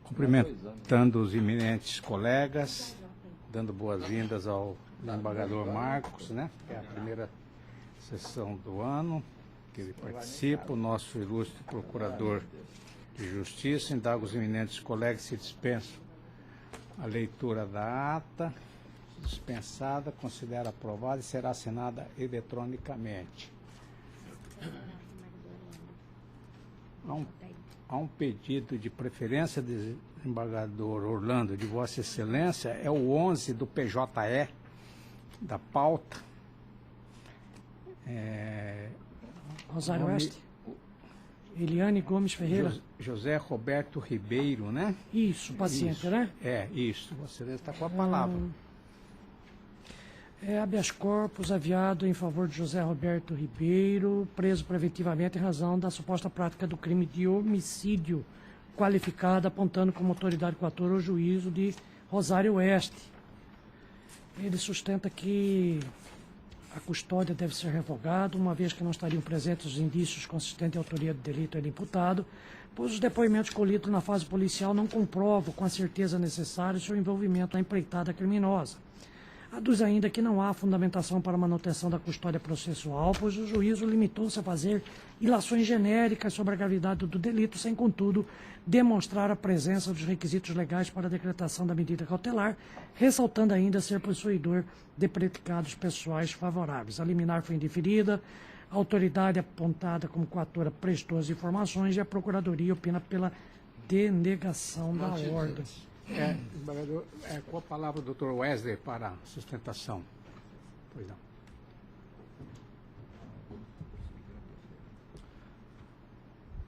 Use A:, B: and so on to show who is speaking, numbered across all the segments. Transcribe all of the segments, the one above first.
A: Cumprimentando os eminentes colegas, dando boas-vindas ao desembargador Marcos, né, que é a primeira sessão do ano que ele participa, o nosso ilustre procurador de Justiça. Indago os eminentes colegas se dispensam a leitura da ata. Dispensada, considera aprovada e será assinada eletronicamente. Há um pedido de preferência do desembargador Orlando, de Vossa Excelência, é o 11 do PJE, da pauta.
B: Rosário Oeste. Eliane Gomes Ferreira.
A: José Roberto Ribeiro, né?
B: Isso, paciente,
A: isso,
B: né?
A: Isso. Vossa Excelência está com a palavra.
B: Habeas corpus aviado em favor de José Roberto Ribeiro, preso preventivamente em razão da suposta prática do crime de homicídio qualificado, apontando como autoridade coatora o juízo de Rosário Oeste. Ele sustenta que a custódia deve ser revogada, uma vez que não estariam presentes os indícios consistentes de autoria do delito do imputado, pois os depoimentos colhidos na fase policial não comprovam com a certeza necessária seu envolvimento na empreitada criminosa. Aduz ainda que não há fundamentação para a manutenção da custódia processual, pois o juízo limitou-se a fazer ilações genéricas sobre a gravidade do delito, sem, contudo, demonstrar a presença dos requisitos legais para a decretação da medida cautelar, ressaltando ainda ser possuidor de predicados pessoais favoráveis. A liminar foi indeferida, a autoridade apontada como coatora prestou as informações e a Procuradoria opina pela denegação da ordem.
A: Desembargador, com a palavra o doutor Wesley para a sustentação. Pois não.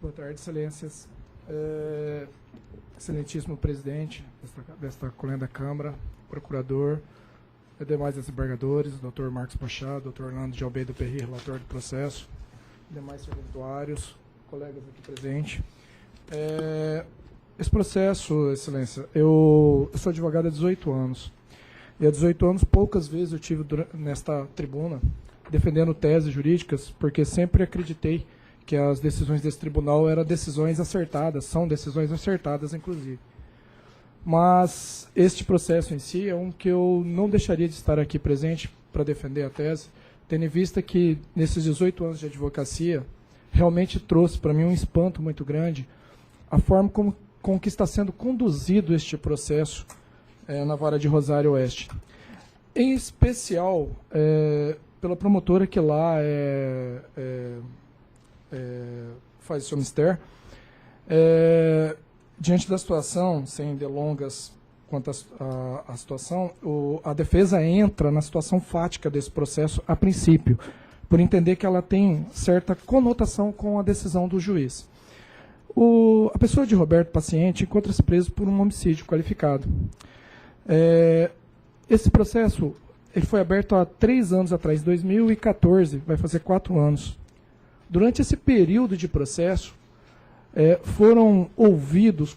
C: Boa tarde, excelências. Excelentíssimo presidente desta colenda Câmara, procurador, demais desembargadores, doutor Marcos Machado, doutor Orlando de Almeida Perri, relator do processo, demais servidores, colegas aqui presentes. Esse processo, excelência, eu sou advogado há 18 anos. E há 18 anos, poucas vezes eu tive nesta tribuna defendendo teses jurídicas, porque sempre acreditei que as decisões desse tribunal eram decisões acertadas, são decisões acertadas, inclusive. Mas este processo em si é um que eu não deixaria de estar aqui presente para defender a tese, tendo em vista que, nesses 18 anos de advocacia, realmente trouxe para mim um espanto muito grande a forma com que está sendo conduzido este processo na vara de Rosário Oeste. Em especial, pela promotora que lá faz o seu mistério. Diante da situação, sem delongas quanto à situação, a defesa entra na situação fática desse processo a princípio, por entender que ela tem certa conotação com a decisão do juiz. A pessoa de Roberto, paciente, encontra-se preso por um homicídio qualificado. Esse processo ele foi aberto há 3 anos atrás, 2014, vai fazer 4 anos. Durante esse período de processo, foram ouvidos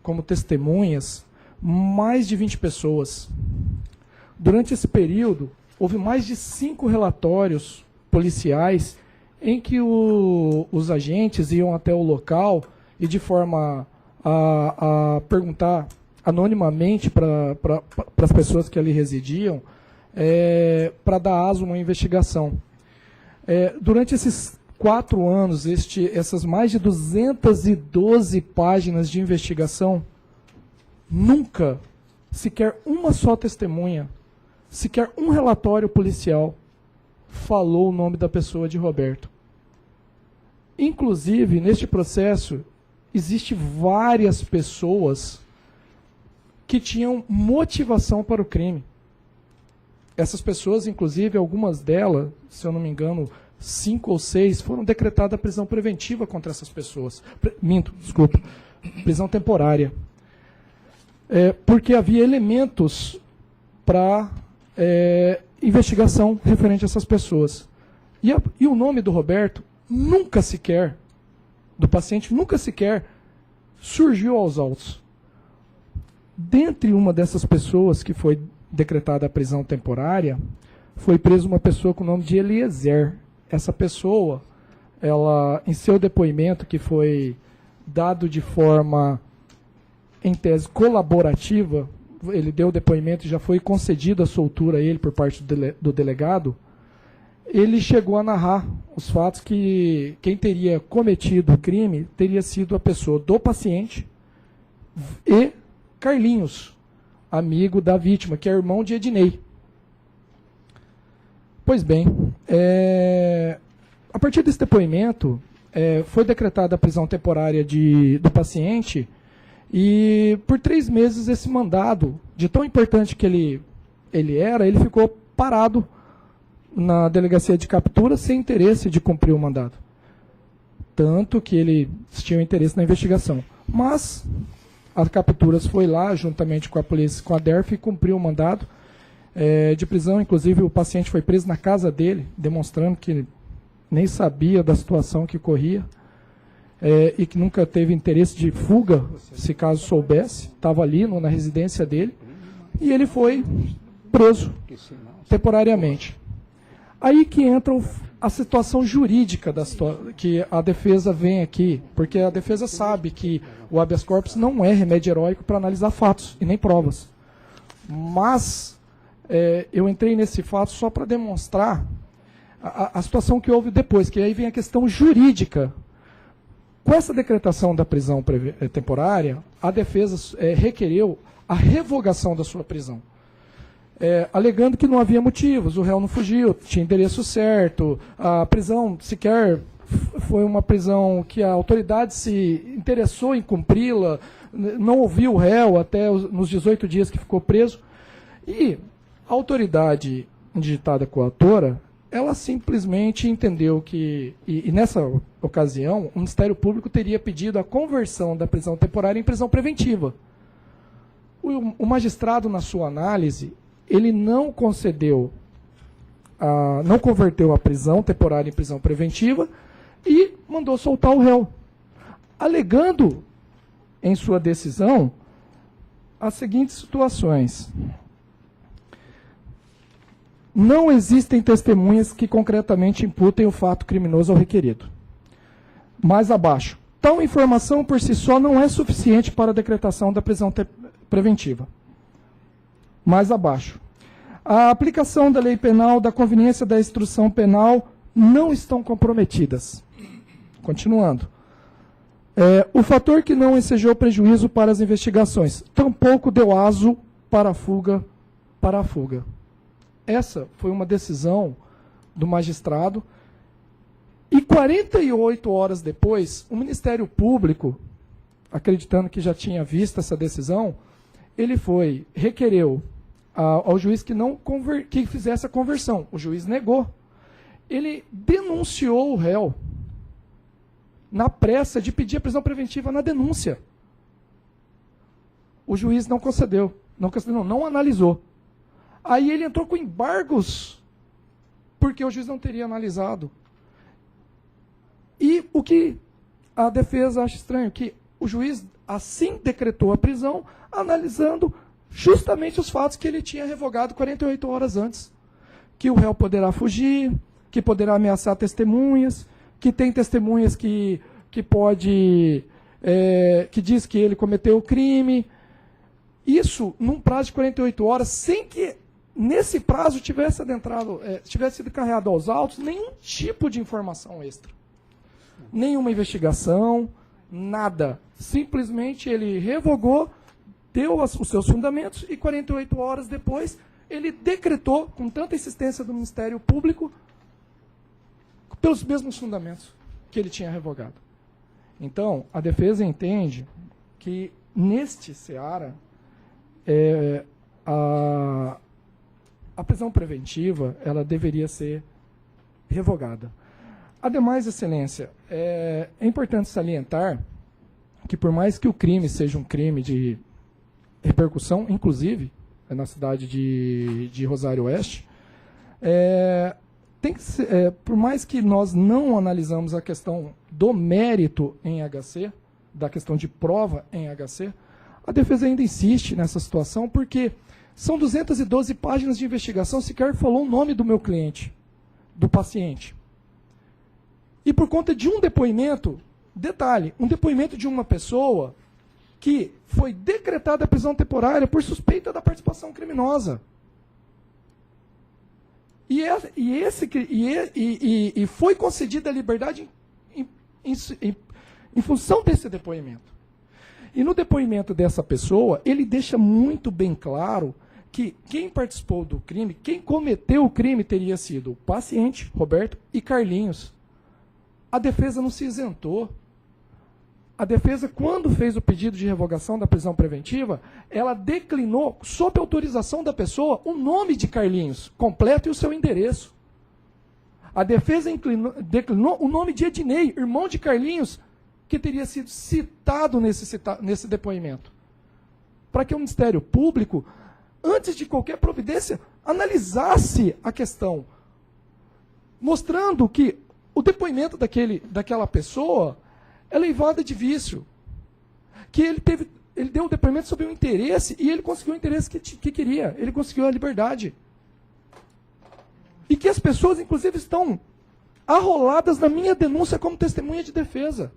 C: como testemunhas mais de 20 pessoas. Durante esse período, houve mais de 5 relatórios policiais em que os agentes iam até o local e, de forma a perguntar anonimamente para as pessoas que ali residiam, para dar aso a uma investigação. Durante esses 4 anos, essas mais de 212 páginas de investigação, nunca, sequer uma só testemunha, sequer um relatório policial falou o nome da pessoa de Roberto. Inclusive, neste processo, existem várias pessoas que tinham motivação para o crime. Essas pessoas, inclusive, algumas delas, se eu não me engano, 5 ou 6, foram decretadas a prisão preventiva contra essas pessoas. Prisão temporária. Porque havia elementos para investigação referente a essas pessoas. E o nome do Roberto nunca sequer, do paciente, nunca sequer surgiu aos autos. Dentre uma dessas pessoas que foi decretada a prisão temporária, foi presa uma pessoa com o nome de Eliezer. Essa pessoa, ela, em seu depoimento, que foi dado de forma, em tese, colaborativa, ele deu depoimento e já foi concedida a soltura a ele por parte do delegado, ele chegou a narrar os fatos que quem teria cometido o crime teria sido a pessoa do paciente e Carlinhos, amigo da vítima, que é irmão de Ednei. Pois bem, a partir desse depoimento, foi decretada a prisão temporária do paciente e por 3 meses esse mandado, de tão importante que ele ficou parado na delegacia de captura sem interesse de cumprir o mandado. Tanto que ele tinha interesse na investigação. Mas a Capturas foi lá, juntamente com a polícia, com a DERF, e cumpriu o mandado de prisão. Inclusive, o paciente foi preso na casa dele, demonstrando que nem sabia da situação que corria e que nunca teve interesse de fuga, se caso soubesse. Estava ali na residência dele. E ele foi preso temporariamente. Aí que entra a situação jurídica que a defesa vem aqui, porque a defesa sabe que o habeas corpus não é remédio heróico para analisar fatos e nem provas. Mas eu entrei nesse fato só para demonstrar a situação que houve depois, que aí vem a questão jurídica. Com essa decretação da prisão temporária, a defesa requereu a revogação da sua prisão. Alegando que não havia motivos, o réu não fugiu, tinha endereço certo, a prisão sequer foi uma prisão que a autoridade se interessou em cumpri-la, não ouviu o réu até nos 18 dias que ficou preso. E a autoridade indigitada coautora, ela simplesmente entendeu que, e nessa ocasião, o Ministério Público teria pedido a conversão da prisão temporária em prisão preventiva. O magistrado, na sua análise, ele não converteu a prisão temporária em prisão preventiva e mandou soltar o réu, alegando em sua decisão as seguintes situações. Não existem testemunhas que concretamente imputem o fato criminoso ao requerido. Mais abaixo, tal informação por si só não é suficiente para a decretação da prisão preventiva. Mais abaixo, a aplicação da lei penal, da conveniência da instrução penal não estão comprometidas. Continuando. O fator que não ensejou prejuízo para as investigações, tampouco deu aso para a fuga. Essa foi uma decisão do magistrado e 48 horas depois, o Ministério Público, acreditando que já tinha visto essa decisão, ele requereu ao juiz que fizesse a conversão. O juiz negou. Ele denunciou o réu na pressa de pedir a prisão preventiva na denúncia. O juiz não concedeu, não analisou. Aí ele entrou com embargos, porque o juiz não teria analisado. E o que a defesa acha estranho, que o juiz assim decretou a prisão, analisando justamente os fatos que ele tinha revogado 48 horas antes. Que o réu poderá fugir, que poderá ameaçar testemunhas, que tem testemunhas que diz que ele cometeu o crime. Isso num prazo de 48 horas, sem que nesse prazo tivesse sido carregado aos autos nenhum tipo de informação extra. Nenhuma investigação, nada. Simplesmente ele revogou, deu os seus fundamentos e 48 horas depois ele decretou, com tanta insistência do Ministério Público, pelos mesmos fundamentos que ele tinha revogado. Então, a defesa entende que neste seara a prisão preventiva ela deveria ser revogada. Ademais, Excelência, é importante salientar que por mais que o crime seja um crime de repercussão, inclusive na cidade de Rosário Oeste, por mais que nós não analisamos a questão do mérito em HC, da questão de prova em HC, a defesa ainda insiste nessa situação porque são 212 páginas de investigação, sequer falou o nome do meu cliente, do paciente. E por conta de um depoimento, Detalhe, um depoimento de uma pessoa que foi decretada a prisão temporária por suspeita da participação criminosa. E foi concedida a liberdade em função desse depoimento. E no depoimento dessa pessoa, ele deixa muito bem claro que quem participou do crime, quem cometeu o crime teria sido o paciente, Roberto, e Carlinhos. A defesa não se isentou. A defesa, quando fez o pedido de revogação da prisão preventiva, ela declinou, sob autorização da pessoa, o nome de Carlinhos, completo e o seu endereço. A defesa declinou o nome de Ednei, irmão de Carlinhos, que teria sido citado nesse depoimento. Para que o Ministério Público, antes de qualquer providência, analisasse a questão, mostrando que o depoimento daquela pessoa é levada de vício. Que ele deu o depoimento sobre o interesse e ele conseguiu o interesse que queria. Ele conseguiu a liberdade. E que as pessoas, inclusive, estão arroladas na minha denúncia como testemunha de defesa.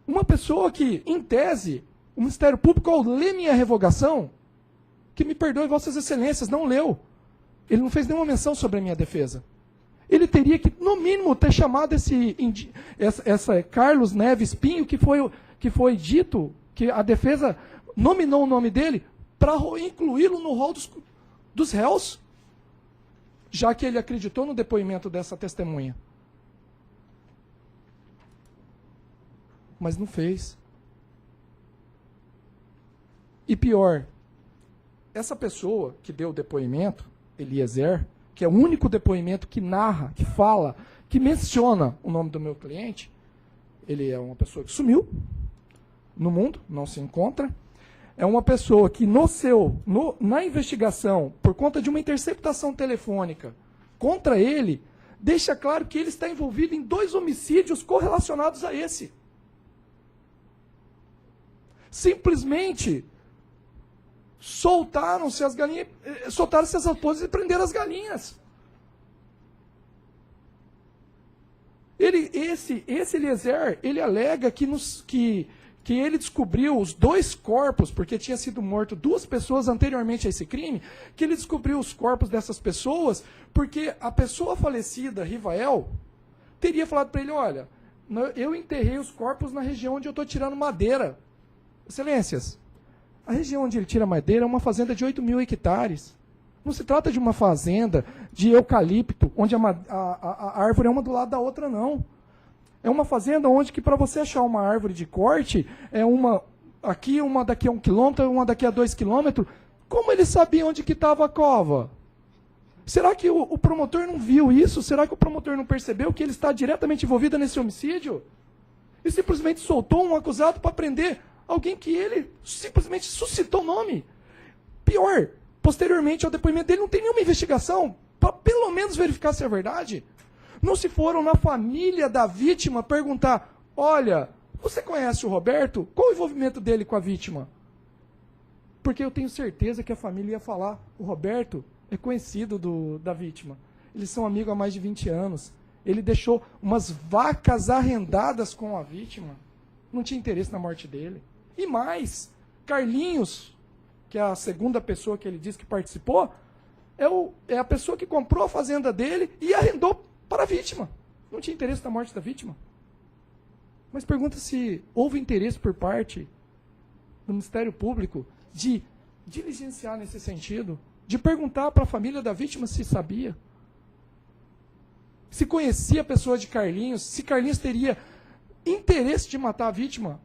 C: Uma pessoa que, em tese, o Ministério Público, ao ler minha revogação, que me perdoe, Vossas Excelências, não leu. Ele não fez nenhuma menção sobre a minha defesa. Ele teria que, no mínimo, ter chamado essa Carlos Neves Pinho, que foi dito, que a defesa nominou o nome dele, para incluí-lo no rol dos réus, já que ele acreditou no depoimento dessa testemunha. Mas não fez. E pior, essa pessoa que deu o depoimento, Eliezer, que é o único depoimento que narra, que fala, que menciona o nome do meu cliente, ele é uma pessoa que sumiu no mundo, não se encontra. É uma pessoa que na investigação, por conta de uma interceptação telefônica contra ele, deixa claro que ele está envolvido em 2 homicídios correlacionados a esse. Simplesmente soltaram-se as galinhas, soltaram-se as raposas e prenderam as galinhas. Esse Eliezer, ele alega que ele descobriu os 2 corpos, porque tinha sido morto 2 pessoas anteriormente a esse crime, que ele descobriu os corpos dessas pessoas porque a pessoa falecida, Rivael, teria falado para ele, olha, eu enterrei os corpos na região onde eu estou tirando madeira. Excelências, a região onde ele tira madeira é uma fazenda de 8.000 hectares. Não se trata de uma fazenda de eucalipto, onde a árvore é uma do lado da outra, não. É uma fazenda onde que para você achar uma árvore de corte, é uma aqui, uma daqui a 1 quilômetro, uma daqui a 2 quilômetros. Como ele sabia onde que estava a cova? Será que o promotor não viu isso? Será que o promotor não percebeu que ele está diretamente envolvido nesse homicídio? E simplesmente soltou um acusado para prender alguém que ele simplesmente suscitou o nome. Pior, posteriormente ao depoimento dele, não tem nenhuma investigação para pelo menos verificar se é verdade. Não se foram na família da vítima perguntar, olha, você conhece o Roberto? Qual o envolvimento dele com a vítima? Porque eu tenho certeza que a família ia falar, o Roberto é conhecido da vítima. Eles são amigos há mais de 20 anos. Ele deixou umas vacas arrendadas com a vítima. Não tinha interesse na morte dele. E mais, Carlinhos, que é a segunda pessoa que ele diz que participou, é a pessoa que comprou a fazenda dele e arrendou para a vítima. Não tinha interesse na morte da vítima. Mas pergunta se houve interesse por parte do Ministério Público de diligenciar nesse sentido, de perguntar para a família da vítima se sabia, se conhecia a pessoa de Carlinhos, se Carlinhos teria interesse de matar a vítima.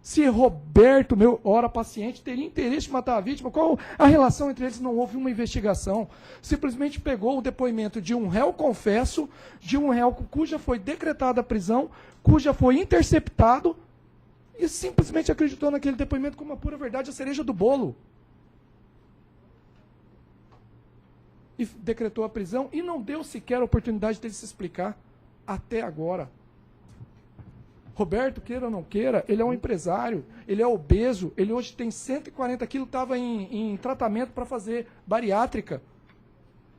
C: Se Roberto, meu paciente, teria interesse de matar a vítima, qual a relação entre eles? Não houve uma investigação. Simplesmente pegou o depoimento de um réu confesso, de um réu cuja foi decretada a prisão, cuja foi interceptado, e simplesmente acreditou naquele depoimento como uma pura verdade, a cereja do bolo. E decretou a prisão e não deu sequer a oportunidade dele se explicar até agora. Roberto, queira ou não queira, ele é um empresário, ele é obeso, ele hoje tem 140 quilos, estava em tratamento para fazer bariátrica.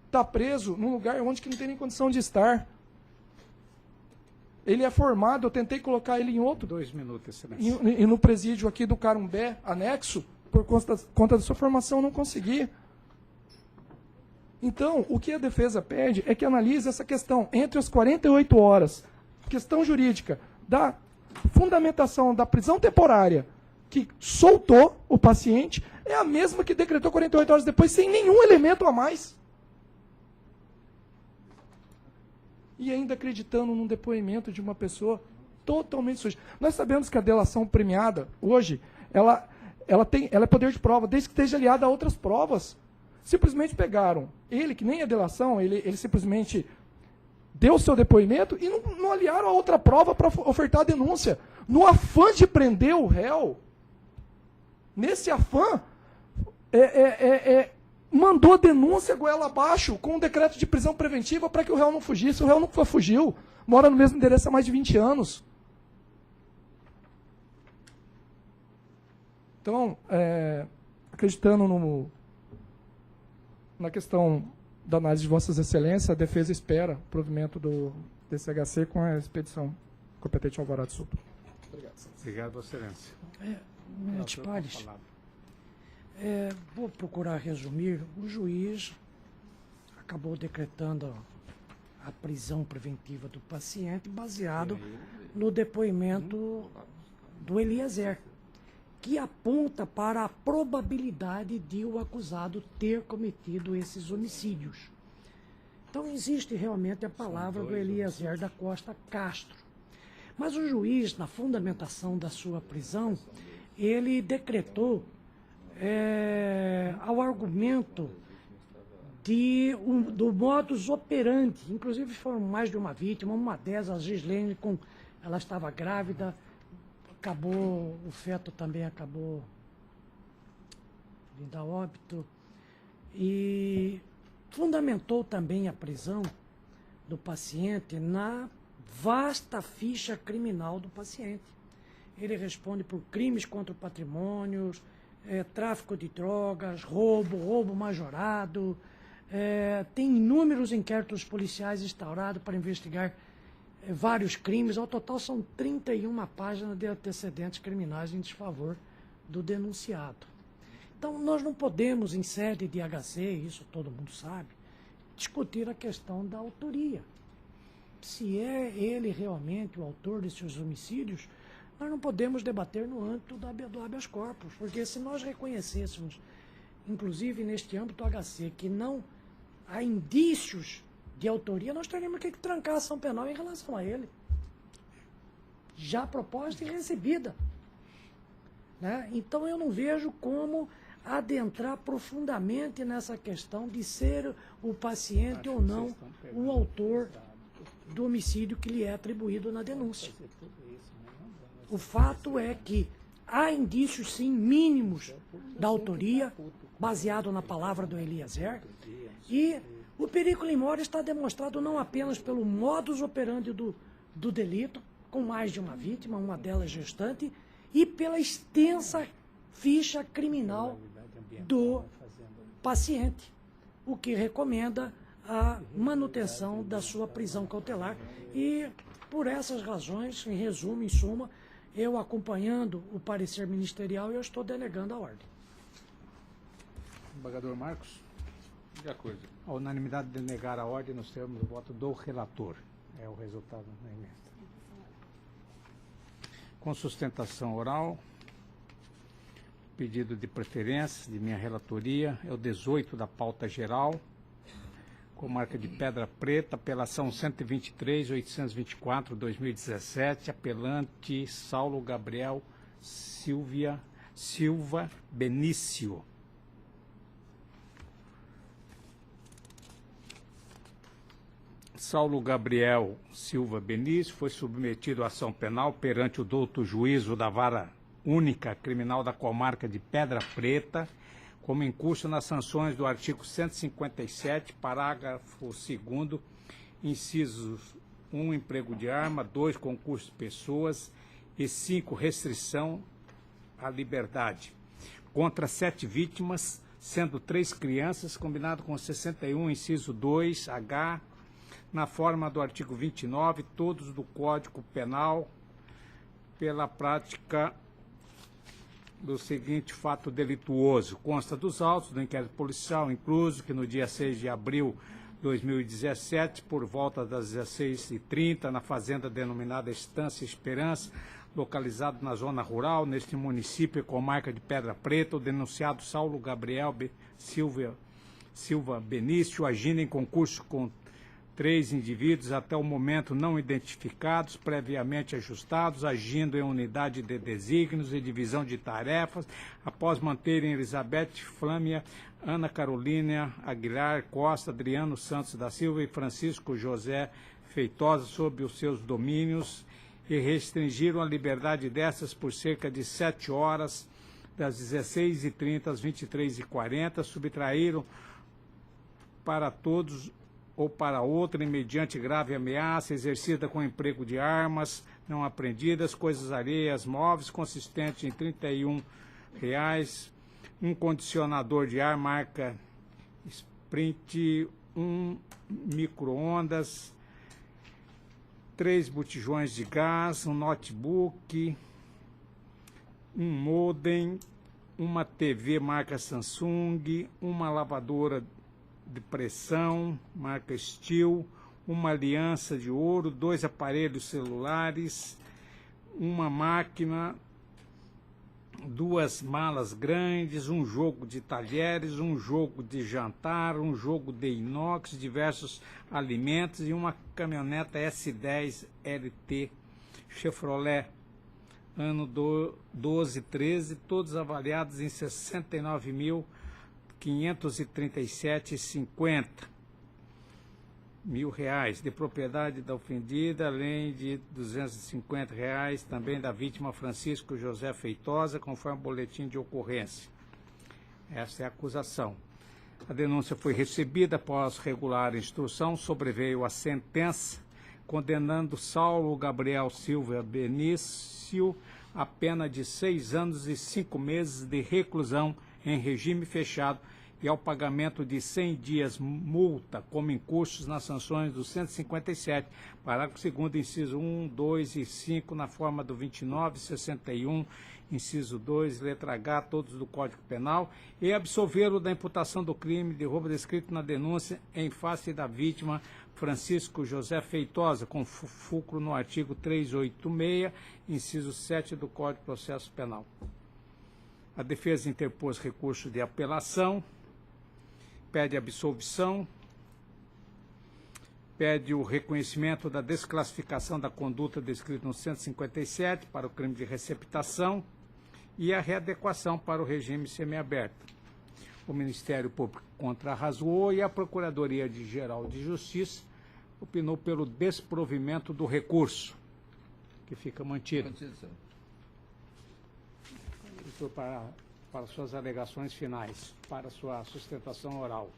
C: Está preso num lugar onde que não tem nem condição de estar. Ele é formado, eu tentei colocar ele em outro,
A: 2 minutos, excelência.
C: e no presídio aqui do Carumbé, anexo, por conta da sua formação, não consegui. Então, o que a defesa pede é que analise essa questão entre as 48 horas, questão jurídica, da fundamentação da prisão temporária, que soltou o paciente, é a mesma que decretou 48 horas depois, sem nenhum elemento a mais. E ainda acreditando num depoimento de uma pessoa totalmente suja. Nós sabemos que a delação premiada, hoje, ela é poder de prova, desde que esteja aliada a outras provas. Simplesmente pegaram ele, que nem é delação, ele simplesmente deu o seu depoimento e não aliaram a outra prova para ofertar a denúncia. No afã de prender o réu, nesse afã, mandou a denúncia goela abaixo com um decreto de prisão preventiva para que o réu não fugisse. O réu nunca fugiu, mora no mesmo endereço há mais de 20 anos. Então, acreditando na questão da análise de Vossas Excelências, a defesa espera o provimento do DCHC com a expedição competente ao Alvarado Sul. Obrigado.
A: Obrigado, Vossa Excelência.
B: Ministro Pares, vou procurar resumir. O juiz acabou decretando a prisão preventiva do paciente baseado no depoimento do Eliezer, que aponta para a probabilidade de o acusado ter cometido esses homicídios. Então, existe realmente a palavra do Eliezer da Costa Castro. Mas o juiz, na fundamentação da sua prisão, ele decretou ao argumento do modus operandi. Inclusive, foram mais de uma vítima, uma delas, a Gislene, ela estava grávida, o feto também acabou vindo a óbito, e fundamentou também a prisão do paciente na vasta ficha criminal do paciente. Ele responde por crimes contra o patrimônio, tráfico de drogas, roubo majorado, tem inúmeros inquéritos policiais instaurados para investigar vários crimes. Ao total são 31 páginas de antecedentes criminais em desfavor do denunciado. Então, nós não podemos, em sede de HC, isso todo mundo sabe, discutir a questão da autoria. Se é ele realmente o autor desses homicídios, nós não podemos debater no âmbito do habeas corpus, porque se nós reconhecêssemos, inclusive neste âmbito HC, que não há indícios de autoria, nós teríamos que trancar a ação penal em relação a ele. Já proposta e recebida. Né? Então eu não vejo como adentrar profundamente nessa questão de ser o paciente ou não o autor do homicídio que lhe é atribuído na denúncia. O fato é que há indícios, sim, mínimos da autoria, baseado na palavra do Eliezer, e o perigo in mora está demonstrado não apenas pelo modus operandi do delito, com mais de uma vítima, uma delas gestante, e pela extensa ficha criminal do paciente, o que recomenda a manutenção da sua prisão cautelar. E, por essas razões, em resumo, em suma, eu acompanhando o parecer ministerial, eu estou delegando a ordem.
A: Embargador Marcos? De acordo. A unanimidade de negar a ordem, nós temos o voto do relator. É o resultado da emenda. Com sustentação oral, pedido de preferência de minha relatoria é o 18 da pauta geral, com marca de pedra preta, apelação 123.824/2017, apelante Saulo Gabriel Silva Benício. Saulo Gabriel Silva Benício foi submetido à ação penal perante o douto juízo da Vara Única Criminal da Comarca de Pedra Preta, como em curso nas sanções do artigo 157, parágrafo 2º, incisos 1, emprego de arma, 2, concurso de pessoas e 5, restrição à liberdade, contra 7 vítimas, sendo 3 crianças, combinado com 61, inciso 2, H, na forma do artigo 29, todos do Código Penal, pela prática do seguinte fato delituoso. Consta dos autos do inquérito policial, incluso que no dia 6 de abril de 2017, por volta das 16h30, na fazenda denominada Estância Esperança, localizado na zona rural, neste município e comarca de Pedra Preta, o denunciado Saulo Gabriel Silva Benício, agindo em concurso com 3 indivíduos até o momento não identificados, previamente ajustados, agindo em unidade de desígnios e divisão de tarefas, após manterem Elizabeth Flâmia, Ana Carolina Aguilar Costa, Adriano Santos da Silva e Francisco José Feitosa sob os seus domínios e restringiram a liberdade dessas por cerca de 7 horas, das 16h30 às 23h40, subtraíram para todos ou para outrem, mediante grave ameaça, exercida com emprego de armas não apreendidas, coisas alheias móveis, consistente em R$31, um condicionador de ar marca Sprint, um micro-ondas, 3 botijões de gás, um notebook, um modem, uma TV marca Samsung, uma lavadora de pressão, marca Steel, uma aliança de ouro, 2 aparelhos celulares, uma máquina, 2 malas grandes, um jogo de talheres, um jogo de jantar, um jogo de inox, diversos alimentos e uma caminhoneta S10 LT Chevrolet, ano 12-13, todos avaliados em 69.537,50 mil reais, de propriedade da ofendida, além de R$250 também da vítima Francisco José Feitosa, conforme o boletim de ocorrência. Essa é a acusação. A denúncia foi recebida após regular a instrução, sobreveio a sentença condenando Saulo Gabriel Silva Benício a pena de 6 anos e 5 meses de reclusão em regime fechado e ao pagamento de 100 dias multa, como incursos nas sanções do 157, parágrafo 2º, inciso 1, 2 e 5, na forma do 29, 61, inciso 2, letra H, todos do Código Penal, e absolvê-lo da imputação do crime de roubo descrito na denúncia em face da vítima Francisco José Feitosa, com fulcro no artigo 386, inciso 7 do Código de Processo Penal. A defesa interpôs recurso de apelação, pede absolvição, pede o reconhecimento da desclassificação da conduta descrita no 157 para o crime de receptação e a readequação para o regime semiaberto. O Ministério Público contrarrazou e a Procuradoria-Geral de Justiça opinou pelo desprovimento do recurso, que fica mantido. Para suas alegações finais, para sua sustentação oral.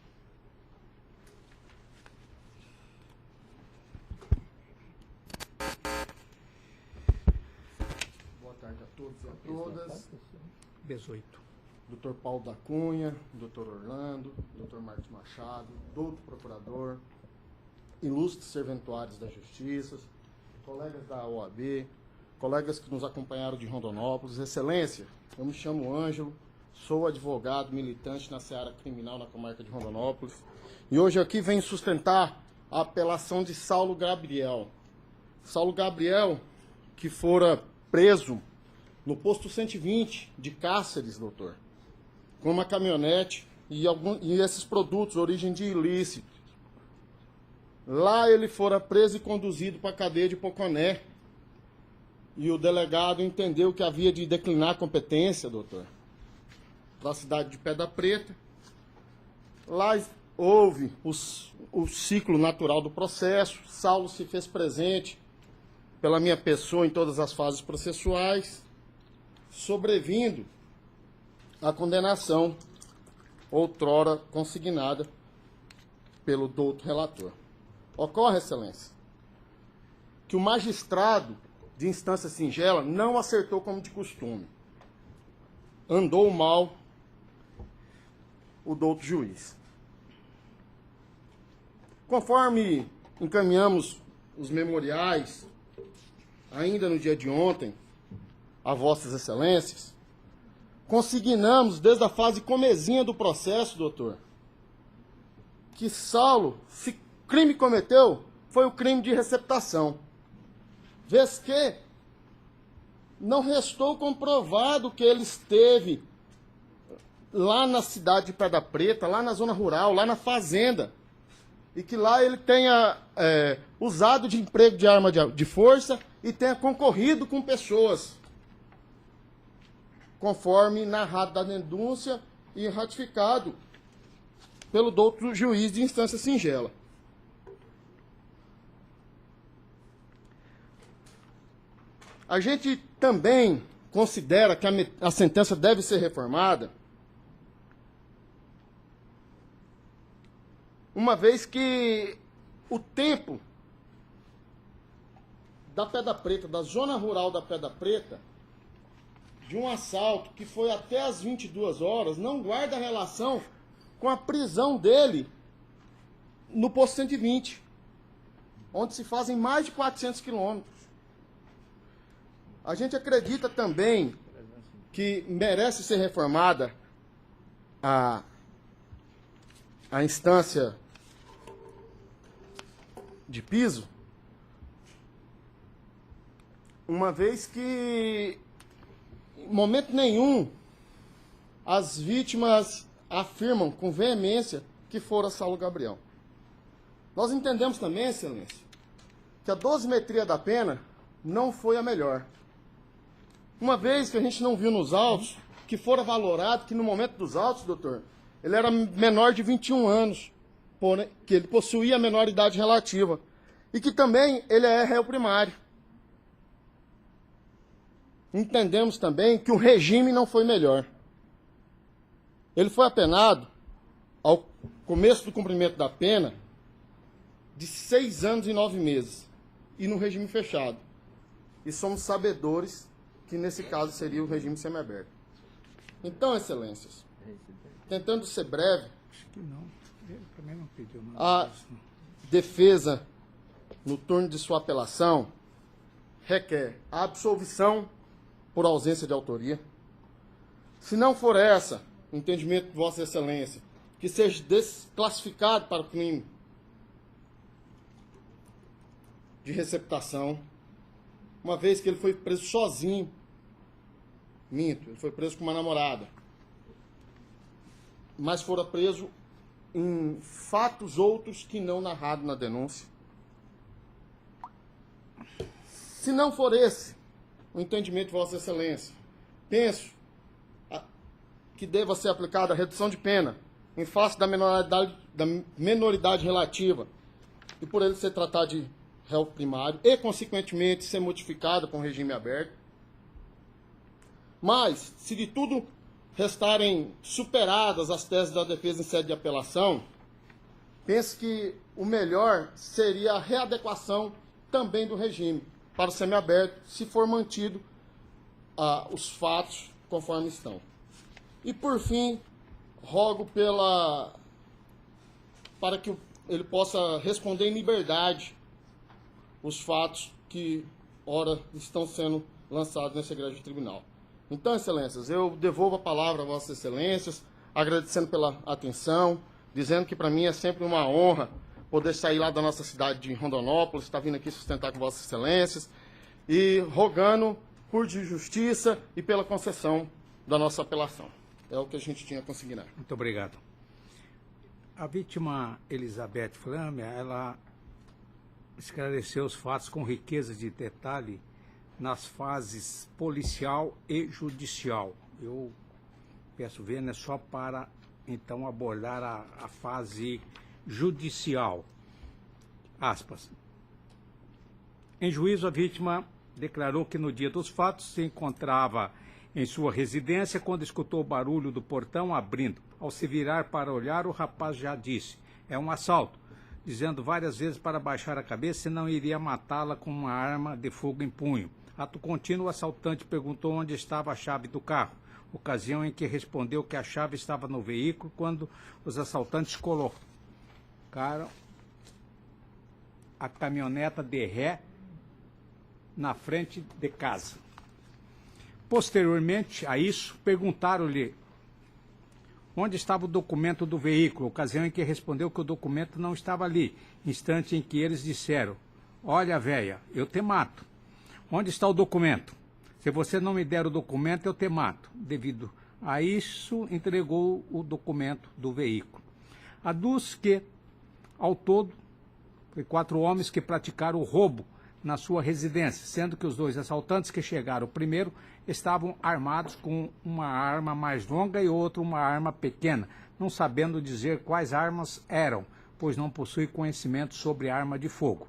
D: Boa tarde a todos e a todas.
A: 18.
D: Dr. Paulo da Cunha, Dr. Orlando, Dr. Marcos Machado, doutor procurador, ilustres serventuários da Justiça, colegas da OAB, colegas que nos acompanharam de Rondonópolis, Excelência, eu me chamo Ângelo, sou advogado militante na seara criminal na comarca de Rondonópolis e hoje aqui venho sustentar a apelação de Saulo Gabriel. Saulo Gabriel, que fora preso no posto 120 de Cáceres, doutor, com uma caminhonete e esses produtos, origem de ilícito. Lá ele fora preso e conduzido para a cadeia de Poconé. E o delegado entendeu que havia de declinar a competência, doutor, da cidade de Pedra Preta. Lá houve o ciclo natural do processo. Saulo se fez presente pela minha pessoa em todas as fases processuais, sobrevindo a condenação outrora consignada pelo douto relator. Ocorre, Excelência, que o magistrado de instância singela não acertou como de costume. Andou mal o douto juiz. Conforme encaminhamos os memoriais, ainda no dia de ontem, a Vossas Excelências, consignamos desde a fase comezinha do processo, doutor, que Saulo, se crime cometeu, foi o crime de receptação. Vez que não restou comprovado que ele esteve lá na cidade de Pedra Preta, lá na zona rural, lá na fazenda, e que lá ele tenha usado de emprego de arma de força e tenha concorrido com pessoas, conforme narrado da denúncia e ratificado pelo doutor juiz de instância singela. A gente também considera que a sentença deve ser reformada, uma vez que o tempo da Pedra Preta, da zona rural da Pedra Preta, de um assalto que foi até as 22 horas, não guarda relação com a prisão dele no posto 120, onde se fazem mais de 400 quilômetros. A gente acredita também que merece ser reformada a instância de piso, uma vez que, em momento nenhum, as vítimas afirmam com veemência que fora Saulo Gabriel. Nós entendemos também, Excelência, que a dosimetria da pena não foi a melhor. Uma vez que a gente não viu nos autos que fora valorado que no momento dos autos, doutor, ele era menor de 21 anos, porém, que ele possuía a menor idade relativa e que também ele é réu primário. Entendemos também que o regime não foi melhor. Ele foi apenado, ao começo do cumprimento da pena, de 6 anos e 9 meses, e no regime fechado. E somos sabedores que nesse caso seria o regime semiaberto. Então, Excelências, tentando ser breve,
A: Acho que não. Ele também não pediu nada.
D: a defesa, no turno de sua apelação, requer a absolvição por ausência de autoria. Se não for essa, o entendimento de Vossa Excelência, que seja desclassificado para o crime de receptação, uma vez que ele foi preso sozinho. Minto, ele foi preso com uma namorada. Mas fora preso em fatos outros que não narrados na denúncia. Se não for esse o entendimento de Vossa Excelência, penso que deva ser aplicada a redução de pena em face da menoridade relativa e por ele ser tratado de réu primário e, consequentemente, ser modificado com regime aberto. Mas, se de tudo restarem superadas as teses da defesa em sede de apelação, penso que o melhor seria a readequação também do regime para o semiaberto, se for mantido os fatos conforme estão. E, por fim, rogo para que ele possa responder em liberdade os fatos que, ora, estão sendo lançados nesse egrégio tribunal. Então, Excelências, eu devolvo a palavra a Vossas Excelências, agradecendo pela atenção, dizendo que para mim é sempre uma honra poder sair lá da nossa cidade de Rondonópolis, estar vindo aqui sustentar com Vossas Excelências, e rogando por justiça e pela concessão da nossa apelação. É o que a gente tinha consignado.
A: Muito obrigado. A vítima Elizabeth Flâmia, ela esclareceu os fatos com riqueza de detalhe nas fases policial e judicial. Eu peço vênia só para, então, abordar a fase judicial. Aspas. Em juízo, a vítima declarou que no dia dos fatos se encontrava em sua residência quando escutou o barulho do portão abrindo. Ao se virar para olhar, o rapaz já disse: "É um assalto", dizendo várias vezes para baixar a cabeça, senão iria matá-la com uma arma de fogo em punho. Ato contínuo, o assaltante perguntou onde estava a chave do carro, ocasião em que respondeu que a chave estava no veículo quando os assaltantes colocaram a caminhoneta de ré na frente de casa. Posteriormente a isso, perguntaram-lhe onde estava o documento do veículo, ocasião em que respondeu que o documento não estava ali, instante em que eles disseram: olha, véia, eu te mato. Onde está o documento? Se você não me der o documento, eu te mato. Devido a isso, entregou o documento do veículo. Aduz que, ao todo, foi 4 homens que praticaram o roubo na sua residência, sendo que os 2 assaltantes que chegaram primeiro estavam armados com uma arma mais longa e outra uma arma pequena, não sabendo dizer quais armas eram, pois não possui conhecimento sobre arma de fogo.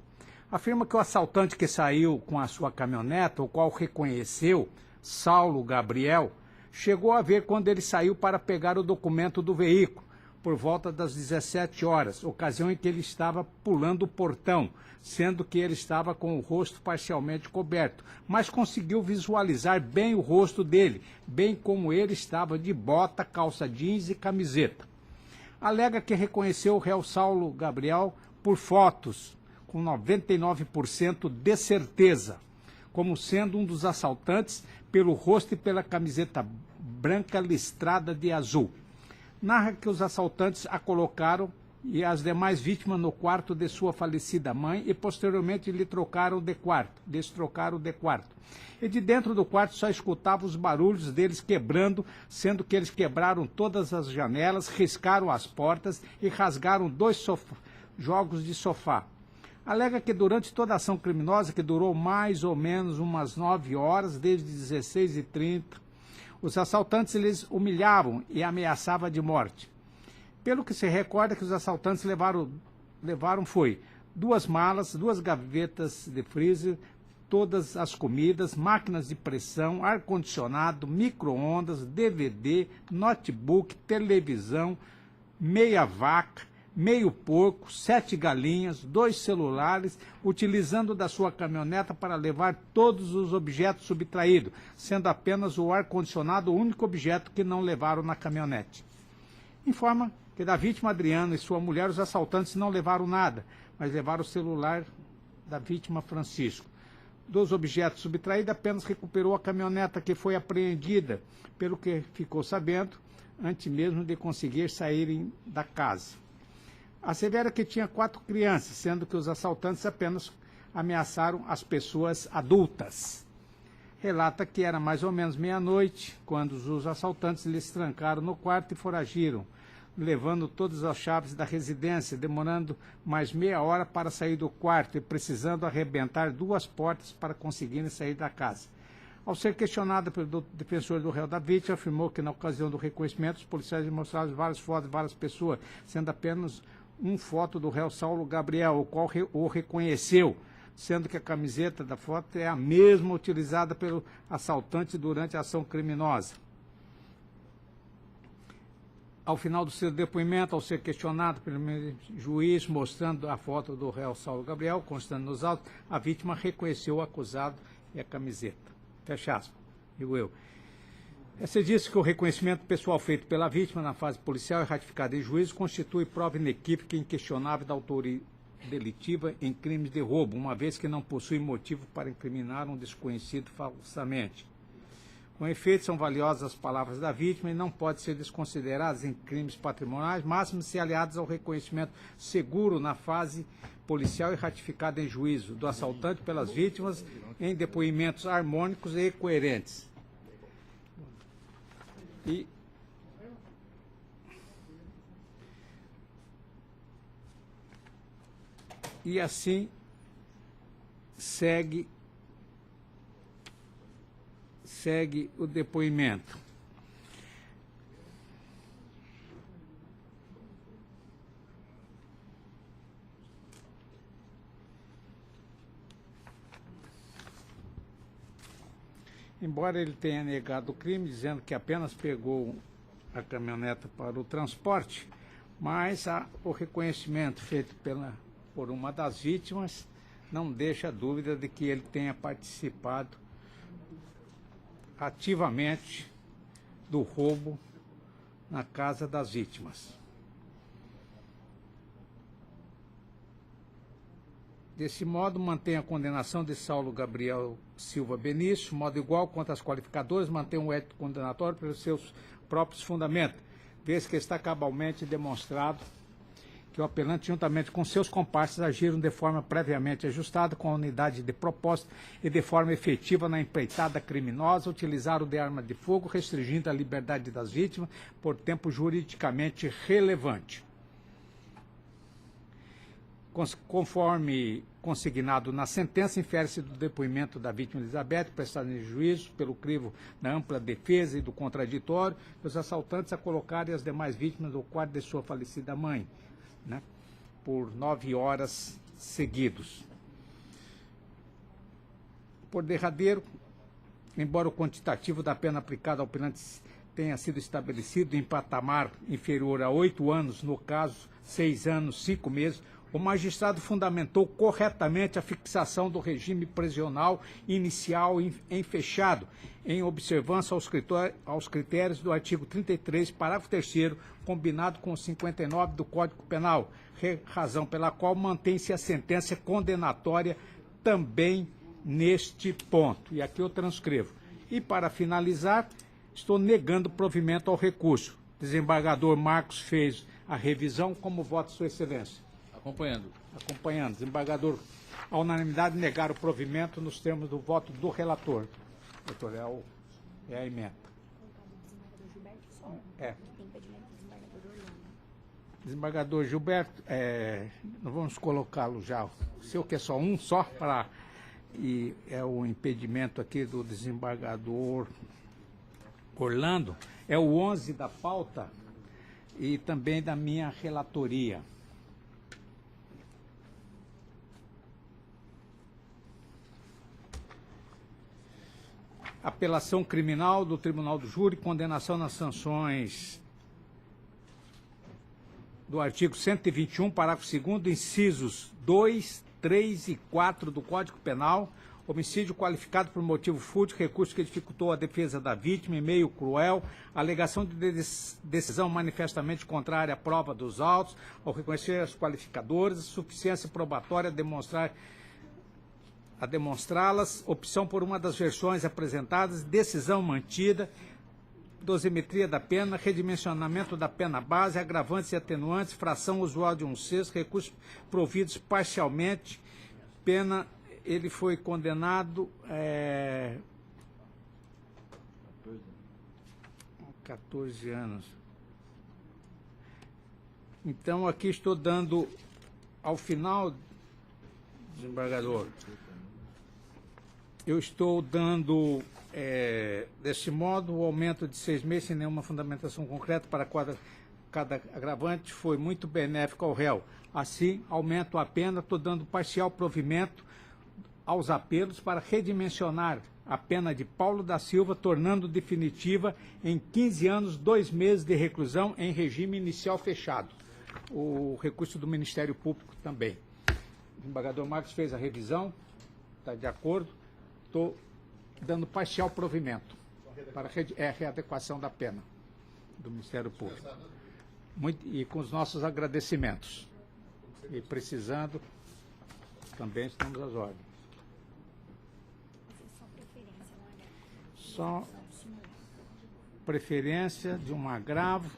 A: Afirma que o assaltante que saiu com a sua caminhoneta, o qual reconheceu, Saulo Gabriel, chegou a ver quando ele saiu para pegar o documento do veículo, por volta das 17 horas, ocasião em que ele estava pulando o portão, sendo que ele estava com o rosto parcialmente coberto, mas conseguiu visualizar bem o rosto dele, bem como ele estava de bota, calça jeans e camiseta. Alega que reconheceu o réu Saulo Gabriel por fotos, com 99% de certeza, como sendo um dos assaltantes pelo rosto e pela camiseta branca listrada de azul. Narra que os assaltantes a colocaram e as demais vítimas no quarto de sua falecida mãe e posteriormente lhe destrocaram de quarto. E de dentro do quarto só escutava os barulhos deles quebrando, sendo que eles quebraram todas as janelas, riscaram as portas e rasgaram 2 jogos de sofá. Alega que durante toda a ação criminosa, que durou mais ou menos umas 9 horas, desde 16h30, os assaltantes lhes humilhavam e ameaçavam de morte. Pelo que se recorda que os assaltantes levaram foi 2 malas, 2 gavetas de freezer, todas as comidas, máquinas de pressão, ar-condicionado, micro-ondas, DVD, notebook, televisão, meia vaca, meio porco, 7 galinhas, 2 celulares, utilizando da sua caminhoneta para levar todos os objetos subtraídos, sendo apenas o ar-condicionado o único objeto que não levaram na caminhonete. Informa que da vítima Adriana e sua mulher, os assaltantes não levaram nada, mas levaram o celular da vítima Francisco. Dos objetos subtraídos, apenas recuperou a caminhoneta que foi apreendida, pelo que ficou sabendo, antes mesmo de conseguir saírem da casa. Assevera que tinha 4 crianças, sendo que os assaltantes apenas ameaçaram as pessoas adultas. Relata que era mais ou menos meia-noite, quando os assaltantes lhes trancaram no quarto e foragiram, levando todas as chaves da residência, demorando mais meia hora para sair do quarto e precisando arrebentar 2 portas para conseguirem sair da casa. Ao ser questionada pelo defensor do réu da vítima, afirmou que na ocasião do reconhecimento, os policiais mostraram várias fotos de várias pessoas, sendo apenas uma foto do réu Saulo Gabriel, o qual o reconheceu, sendo que a camiseta da foto é a mesma utilizada pelo assaltante durante a ação criminosa. Ao final do seu depoimento, ao ser questionado pelo juiz, mostrando a foto do réu Saulo Gabriel, constando nos autos, a vítima reconheceu o acusado e a camiseta. Fecha aspas, digo eu. Se disse que o reconhecimento pessoal feito pela vítima na fase policial e ratificado em juízo constitui prova inequívoca e inquestionável da autoria delitiva em crimes de roubo, uma vez que não possui motivo para incriminar um desconhecido falsamente. Com efeito, são valiosas as palavras da vítima e não podem ser desconsideradas em crimes patrimoniais, máximo se aliadas ao reconhecimento seguro na fase policial e ratificado em juízo do assaltante pelas vítimas em depoimentos harmônicos e coerentes. E assim segue o depoimento. Embora ele tenha negado o crime, dizendo que apenas pegou a caminhoneta para o transporte, mas o reconhecimento feito por uma das vítimas não deixa dúvida de que ele tenha participado ativamente do roubo na casa das vítimas. Desse modo, mantém a condenação de Saulo Gabriel Silva Benício, modo igual quanto às qualificadoras, mantém um édito condenatório pelos seus próprios fundamentos, vez que está cabalmente demonstrado que o apelante, juntamente com seus comparsas, agiram de forma previamente ajustada com a unidade de propósito e de forma efetiva na empreitada criminosa, utilizaram de arma de fogo, restringindo a liberdade das vítimas por tempo juridicamente relevante. Conforme consignado na sentença, infere-se do depoimento da vítima Elizabeth, prestado em juízo pelo crivo da ampla defesa e do contraditório, os assaltantes a colocarem as demais vítimas no quarto de sua falecida mãe, né, por 9 horas seguidos. Por derradeiro, embora o quantitativo da pena aplicada ao penante tenha sido estabelecido em patamar inferior a 8 anos, no caso 6 anos, 5 meses, o magistrado fundamentou corretamente a fixação do regime prisional inicial em fechado, em observância aos critérios do artigo 33, parágrafo 3º, combinado com o 59 do Código Penal, razão pela qual mantém-se a sentença condenatória também neste ponto. E aqui eu transcrevo. E, para finalizar, estou negando provimento ao recurso. Desembargador Marcos fez a revisão. Como vota Sua Excelência? Acompanhando. Desembargador, a unanimidade, negar o provimento nos termos do voto do relator. Doutor, é a emenda. Desembargador Gilberto, nós vamos colocá-lo já. O seu que é só um, só para... E é o impedimento aqui do desembargador Orlando. É o 11 da pauta e também da minha relatoria. Apelação criminal do Tribunal do Júri, condenação nas sanções do artigo 121, parágrafo 2º, incisos 2, 3 e 4 do Código Penal, homicídio qualificado por motivo fútil, recurso que dificultou a defesa da vítima em meio cruel, alegação de decisão manifestamente contrária à prova dos autos, ao reconhecer as qualificadoras, suficiência probatória a demonstrá-las, opção por uma das versões apresentadas, decisão mantida, dosimetria da pena, redimensionamento da pena base, agravantes e atenuantes, fração usual de 1/6, recursos providos parcialmente, pena, ele foi condenado 14 anos. Então, aqui estou dando, ao final, desembargador, eu estou dando, desse modo, o aumento de 6 meses sem nenhuma fundamentação concreta para cada agravante foi muito benéfico ao réu. Assim, aumento a pena, estou dando parcial provimento aos apelos para redimensionar a pena de Paulo da Silva, tornando definitiva em 15 anos, 2 meses de reclusão em regime inicial fechado. O recurso do Ministério Público também. O desembargador Marcos fez a revisão, está de acordo. Estou dando parcial provimento para a readequação da pena do Ministério Público. E com os nossos agradecimentos. E precisando, também estamos às ordens. Só preferência de um agravo.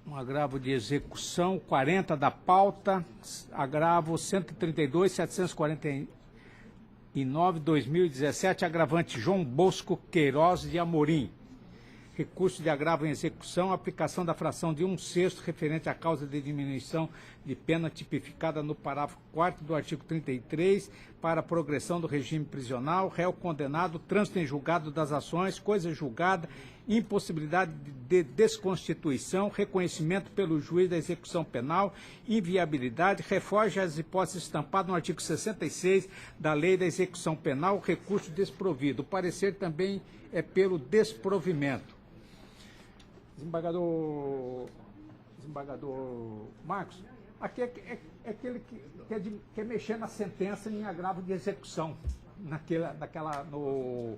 A: Um agravo de execução, 40 da pauta, agravo 132, 749, 2017, agravante João Bosco Queiroz de Amorim. Recurso de agravo em execução, aplicação da fração de 1/6 referente à causa de diminuição de pena tipificada no parágrafo 4º do artigo 33 para a progressão do regime prisional, réu condenado, trânsito em julgado das ações, coisa julgada, impossibilidade de desconstituição, reconhecimento pelo juiz da execução penal, inviabilidade, refoge às hipóteses estampadas no artigo 66 da Lei da Execução Penal, recurso desprovido. O parecer também é pelo desprovimento. Desembargador Marcos, aqui é aquele que quer mexer na sentença em agravo de execução. o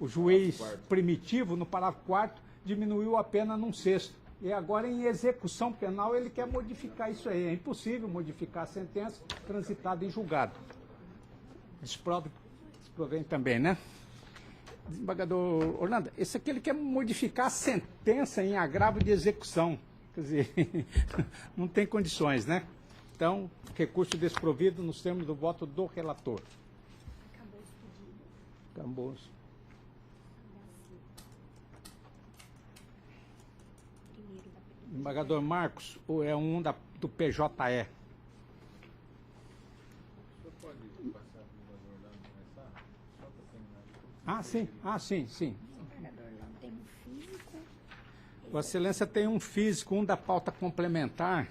A: juiz primitivo, no parágrafo 4º, diminuiu a pena num sexto. E agora, em execução penal, ele quer modificar isso aí. É impossível modificar a sentença transitada em julgado. Desprovém também, né? Desembargador Orlando, esse aqui ele quer modificar a sentença em agravo de execução. Quer dizer, não tem condições, né? Então, recurso desprovido nos termos do voto do relator.
E: Acabou esse pedido.
A: Acabou.
E: Primeiro da PGE.
A: Desembargador Marcos, é um do PJE.
F: O senhor pode passar para o desembargador Orlando começar? Só para terminar.
A: Sim.
E: Desembargador Orlando tem um físico.
A: Vossa Excelência tem um físico, um da pauta complementar,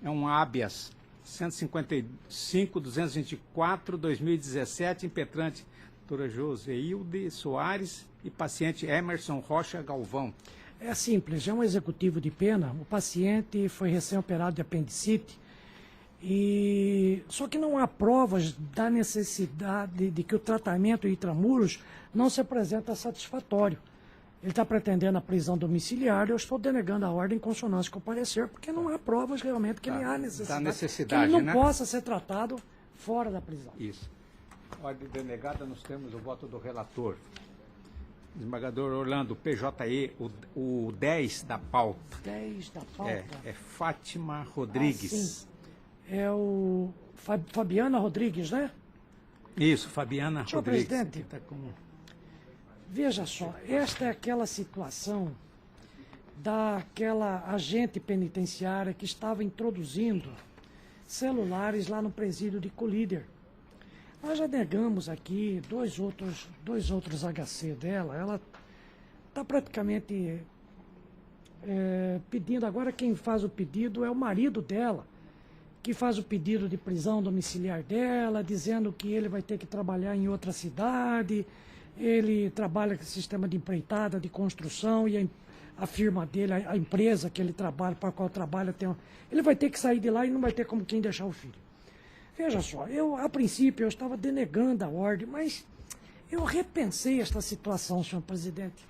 A: é um habeas 155-224-2017, impetrante doutora Joseilde Soares e paciente Emerson Rocha Galvão.
B: É simples, é um executivo de pena. O paciente foi recém-operado de apendicite, só que não há provas da necessidade de que o tratamento intramuros não se apresenta satisfatório. Ele está pretendendo a prisão domiciliar e eu estou denegando a ordem em consonância com o parecer, porque não há provas realmente que ele há necessidade, que ele não possa ser tratado fora da prisão.
A: Isso. Ordem denegada nos termos do voto do relator. Desembargador Orlando, PJE, o 10 da pauta.
B: 10 da pauta.
A: É Fátima Rodrigues.
B: Sim. É o Fabiana Rodrigues, né?
A: Isso, Fabiana
B: Senhor
A: Rodrigues.
B: presidente,
A: Tá com...
B: veja só, esta é aquela situação daquela agente penitenciária que estava introduzindo celulares lá no presídio de Colíder. Nós já negamos aqui dois outros HC dela. Ela está praticamente pedindo. Agora quem faz o pedido é o marido dela, que faz o pedido de prisão domiciliar dela, dizendo que ele vai ter que trabalhar em outra cidade. Ele trabalha com sistema de empreitada, de construção, e a firma dele, a empresa que ele trabalha, para a qual trabalha, ele vai ter que sair de lá e não vai ter como quem deixar o filho. Veja só, a princípio eu estava denegando a ordem, mas eu repensei esta situação, senhor presidente.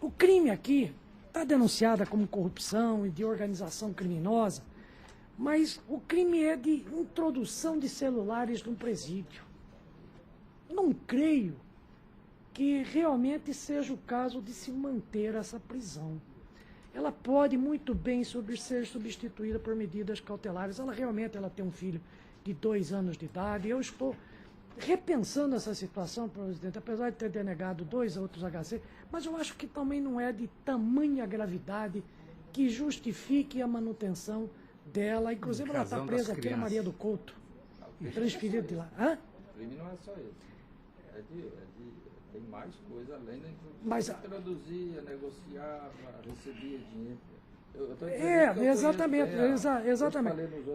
B: O crime aqui está denunciado como corrupção e de organização criminosa, mas o crime é de introdução de celulares no presídio. Não creio que realmente seja o caso de se manter essa prisão. Ela pode muito bem ser substituída por medidas cautelares. Ela tem um filho de 2 anos de idade. Eu estou repensando essa situação, presidente, apesar de ter denegado 2 outros HC, mas eu acho que também não é de tamanha gravidade que justifique a manutenção dela. Inclusive, ela está presa aqui na Maria do Couto, transferida de lá. Hã?
F: O crime não é só esse. Tem mais coisa além da
B: Mas
F: introduzia, negociava, recebia dinheiro.
B: Exatamente.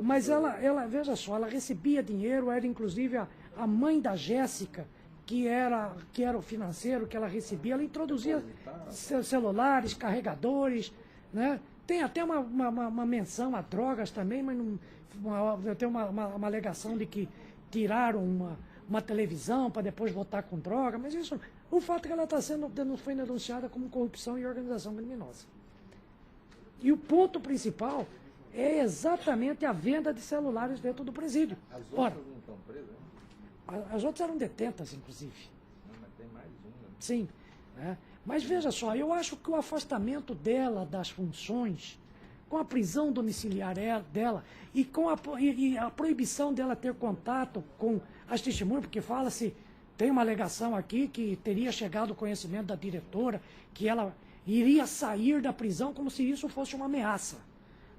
B: Mas ela, veja só, ela recebia dinheiro, era inclusive a mãe da Jéssica, que era o financeiro que ela recebia, ela introduzia celulares, carregadores, né? Tem até uma menção a drogas também, mas tem uma alegação de que tiraram uma televisão para depois votar com droga, mas isso, o fato é que ela foi denunciada como corrupção e organização criminosa. E o ponto principal é exatamente a venda de celulares dentro do presídio.
F: As outras não estão presas, né?
B: As outras eram detentas, inclusive.
F: Não, mas tem mais uma.
B: Sim. Né? Mas veja só, eu acho que o afastamento dela das funções, com a prisão domiciliar dela e com a proibição dela ter contato com as testemunhas, porque fala-se, tem uma alegação aqui que teria chegado ao conhecimento da diretora, que ela iria sair da prisão como se isso fosse uma ameaça.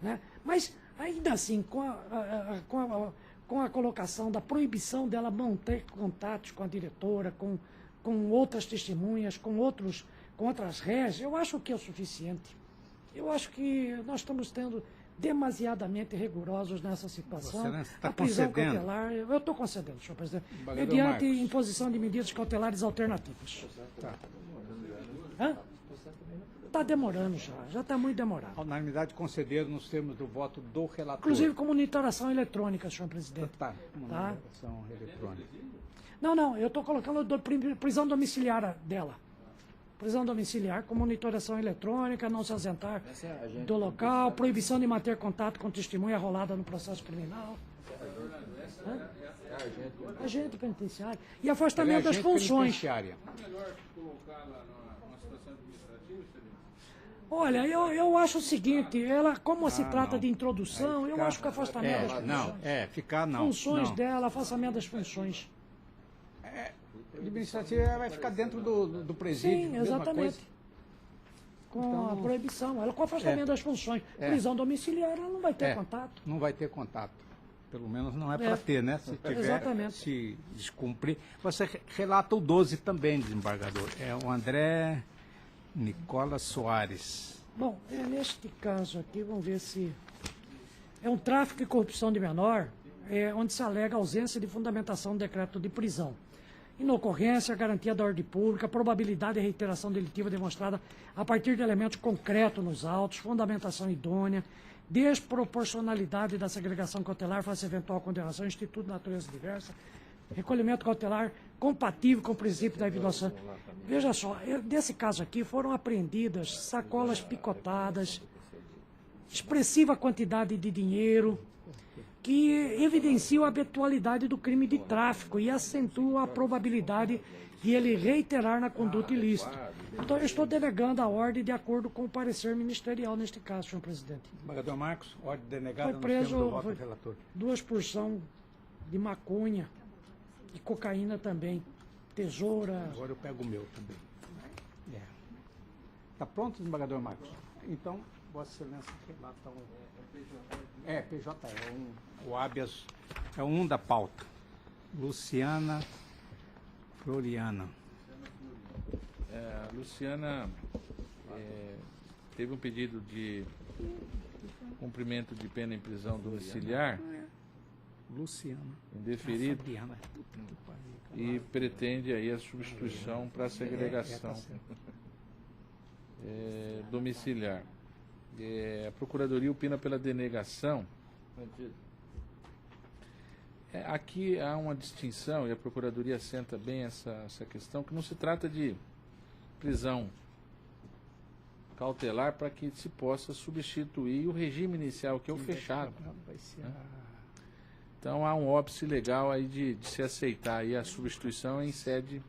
B: Né? Mas, ainda assim, com a colocação da proibição dela manter contatos com a diretora, com outras testemunhas, com outras réis, eu acho que é o suficiente. Eu acho que nós estamos tendo demasiadamente rigorosos nessa situação.
A: Você está
B: a prisão
A: concedendo?
B: Cautelar, eu estou concedendo, senhor presidente,
A: Embargador
B: mediante
A: Marcos.
B: imposição de medidas cautelares alternativas.
A: Tá.
B: Está demorando já está muito demorado.
A: A unanimidade concedida nos termos do voto do relator.
B: Inclusive com monitoração eletrônica, senhor presidente.
A: Tá.
B: Tá.
A: Monitoração eletrônica.
B: Não, eu estou colocando prisão domiciliar dela. Prisão domiciliar com monitoração eletrônica, não se ausentar do local, proibição de manter contato com testemunha rolada no processo criminal. Agente penitenciário. E afastamento das funções.
A: Penitenciária.
F: É melhor colocá-la numa situação administrativa, excelência?
B: Olha, eu acho o seguinte, ela, como se trata de introdução, eu acho que o afastamento das funções.
A: Ficar não.
B: Funções
A: não.
B: dela, afastamento das funções.
A: Administrativa ela vai ficar dentro do presídio.
B: Sim,
A: mesma
B: exatamente.
A: coisa.
B: Com a proibição, ela com o afastamento das funções. Prisão domiciliar, ela não vai ter contato.
A: Não vai ter contato. Pelo menos não é para ter, né? Se tiver,
B: Exatamente.
A: se descumprir. Você relata o 12 também, desembargador. É o André Nicolas Soares.
B: Bom, neste caso aqui, vamos ver se... É um tráfico e corrupção de menor, onde se alega ausência de fundamentação do decreto de prisão. Inocorrência, garantia da ordem pública, probabilidade de reiteração delitiva demonstrada a partir de elementos concretos nos autos, fundamentação idônea, desproporcionalidade da segregação cautelar face a eventual condenação, instituto de natureza diversa, recolhimento cautelar compatível com o princípio da individuação. Veja só, desse caso aqui foram apreendidas sacolas picotadas, expressiva quantidade de dinheiro, que evidenciam a habitualidade do crime de tráfico e acentuam a probabilidade de ele reiterar na conduta ilícita. Então, eu estou delegando a ordem de acordo com o parecer ministerial neste caso, senhor presidente.
A: Desembargador Marcos, ordem denegada
B: Foi
A: no
B: preso
A: termo do voto do relator.
B: 2 porções de maconha e cocaína também, tesoura.
A: Agora eu pego o meu também. Está pronto, desembargador Marcos? Então, Vossa Excelência relata PJ, o habeas é um da pauta. Luciana Floriana.
F: A Luciana teve um pedido de cumprimento de pena em prisão domiciliar
A: Luciana.
F: indeferido
A: Fabiana.
F: e pretende aí a substituição para a segregação domiciliar. A Procuradoria opina pela denegação. Aqui há uma distinção, e a Procuradoria assenta bem essa questão, que não se trata de prisão cautelar para que se possa substituir o regime inicial, que é o fechado. Então há um óbice legal aí de se aceitar aí a substituição em sede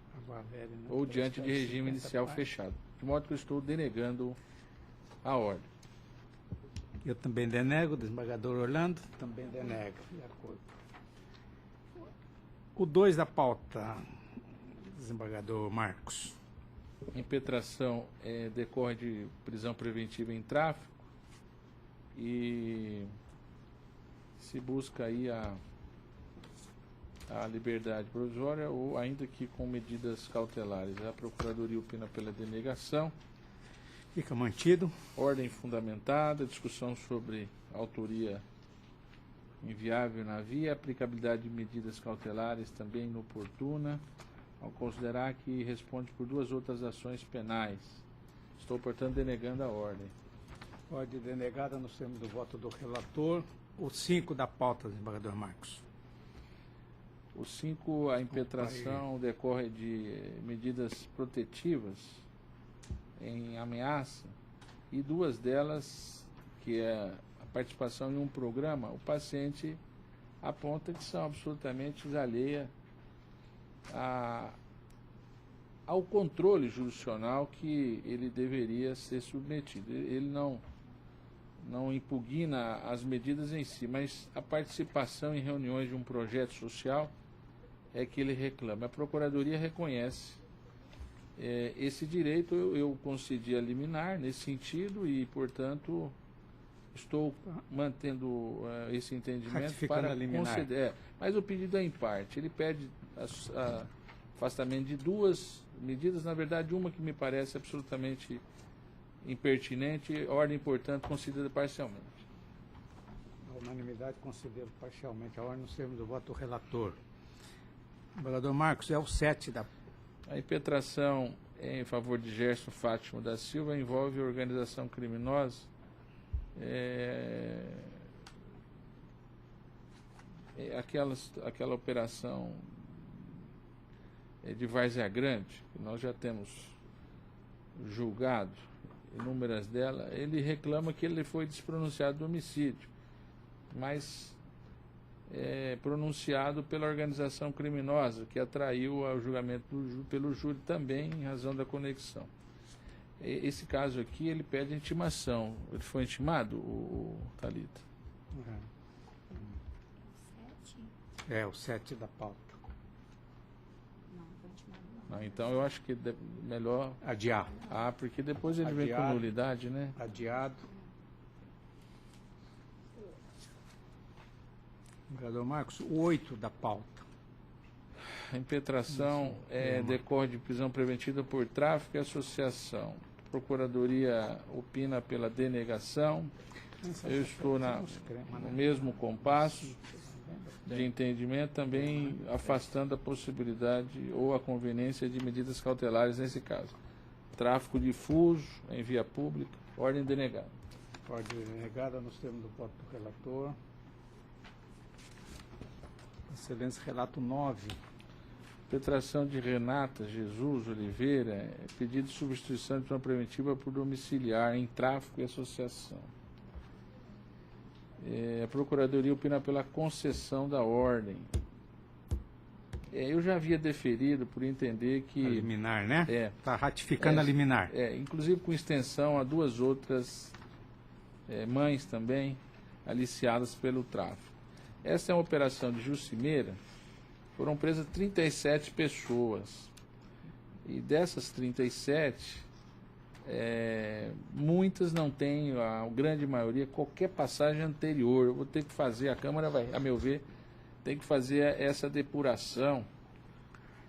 F: ou diante de regime inicial fechado. De modo que eu estou denegando a ordem.
A: Eu também denego, desembargador Orlando também denega. De acordo. O 2 da pauta, desembargador Marcos.
F: Impetração decorre de prisão preventiva em tráfico e se busca aí a liberdade provisória ou ainda que com medidas cautelares. A Procuradoria opina pela denegação.
A: Fica mantido.
F: Ordem fundamentada, discussão sobre autoria inviável na via, aplicabilidade de medidas cautelares também inoportuna, ao considerar que responde por 2 outras ações penais. Estou, portanto, denegando a ordem.
A: Ordem denegada nos termos do voto do relator. O 5 da pauta, desembargador Marcos.
F: O 5, a impetração decorre de medidas protetivas em ameaça e 2 delas, que é a participação em um programa, o paciente aponta que são absolutamente alheias ao controle jurisdicional que ele deveria ser submetido. Ele não impugna as medidas em si, mas a participação em reuniões de um projeto social é que ele reclama. A Procuradoria reconhece esse direito, eu concedi a liminar nesse sentido e, portanto, estou mantendo esse entendimento para conceder. Mas o pedido é em parte. Ele pede afastamento de 2 medidas, na verdade, uma que me parece absolutamente impertinente, ordem, portanto, concedida parcialmente.
A: A unanimidade concedida parcialmente a ordem nos termos do voto do relator. Desembargador Marcos, é o 7 da...
F: A impetração em favor de Gerson Fátima da Silva envolve organização criminosa, aquela operação de Várzea Grande, que nós já temos julgado inúmeras delas, ele reclama que ele foi despronunciado do homicídio, mas pronunciado pela organização criminosa, que atraiu ao julgamento pelo júri também, em razão da conexão. Esse caso aqui, ele pede intimação. Ele foi intimado, o Thalita?
A: É o 7 da pauta.
E: Não, foi intimado não.
F: Não, então eu acho que melhor...
A: Adiar.
F: porque depois ele vem com
A: Adiado.
F: nulidade, né?
A: Adiado. Vereador Marcos, o 8 da pauta.
F: A impetração decorre de prisão preventiva por tráfico e associação. A Procuradoria opina pela denegação. Eu estou no mesmo compasso de entendimento, também afastando a possibilidade ou a conveniência de medidas cautelares nesse caso. Tráfico difuso em via pública, ordem denegada.
A: Ordem denegada nos termos do voto do relator. Excelência, relato 9.
F: Impetração de Renata Jesus Oliveira, pedido de substituição de prisão preventiva por domiciliar em tráfico e associação. A Procuradoria opina pela concessão da ordem. Eu já havia deferido por entender que...
A: A liminar, né? Está ratificando a
F: É,
A: liminar.
F: Inclusive com extensão a duas outras mães também aliciadas pelo tráfico. Essa é uma operação de Jucimeira. Foram presas 37 pessoas. E dessas 37, muitas não têm, a grande maioria, qualquer passagem anterior. Eu vou ter que fazer, a Câmara vai, a meu ver, tem que fazer essa depuração.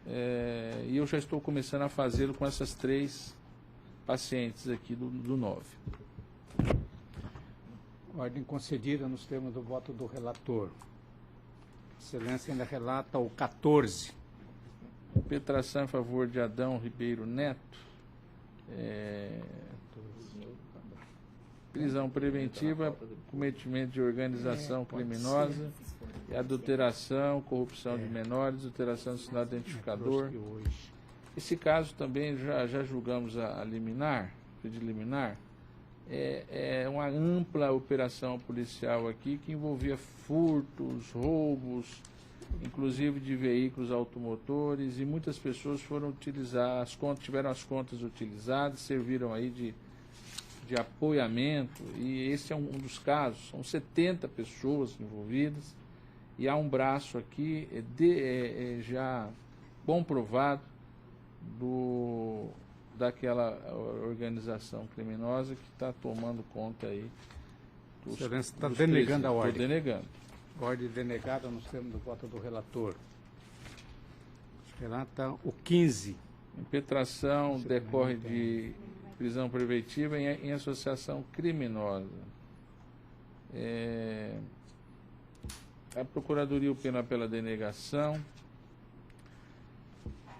F: E eu já estou começando a fazê-lo com essas 3 pacientes aqui do 9.
A: Ordem concedida nos termos do voto do relator. Excelência ainda relata o 14.
F: Impetração em favor de Adão Ribeiro Neto. Prisão preventiva, cometimento de organização criminosa, e adulteração, corrupção de menores, adulteração do sinal identificador. Esse caso também já julgamos a liminar, pedido liminar. É uma ampla operação policial aqui que envolvia furtos, roubos, inclusive de veículos automotores, e muitas pessoas foram utilizar tiveram as contas utilizadas, serviram aí de apoiamento, e esse é um dos casos. São 70 pessoas envolvidas, e há um braço aqui já comprovado daquela organização criminosa que está tomando conta aí.
A: Excelência está denegando a ordem.
F: Estou denegando.
A: Ordem denegada nos termos do voto do relator. Relata o 15.
F: Impetração decorre de prisão preventiva em associação criminosa. A Procuradoria opina pela denegação.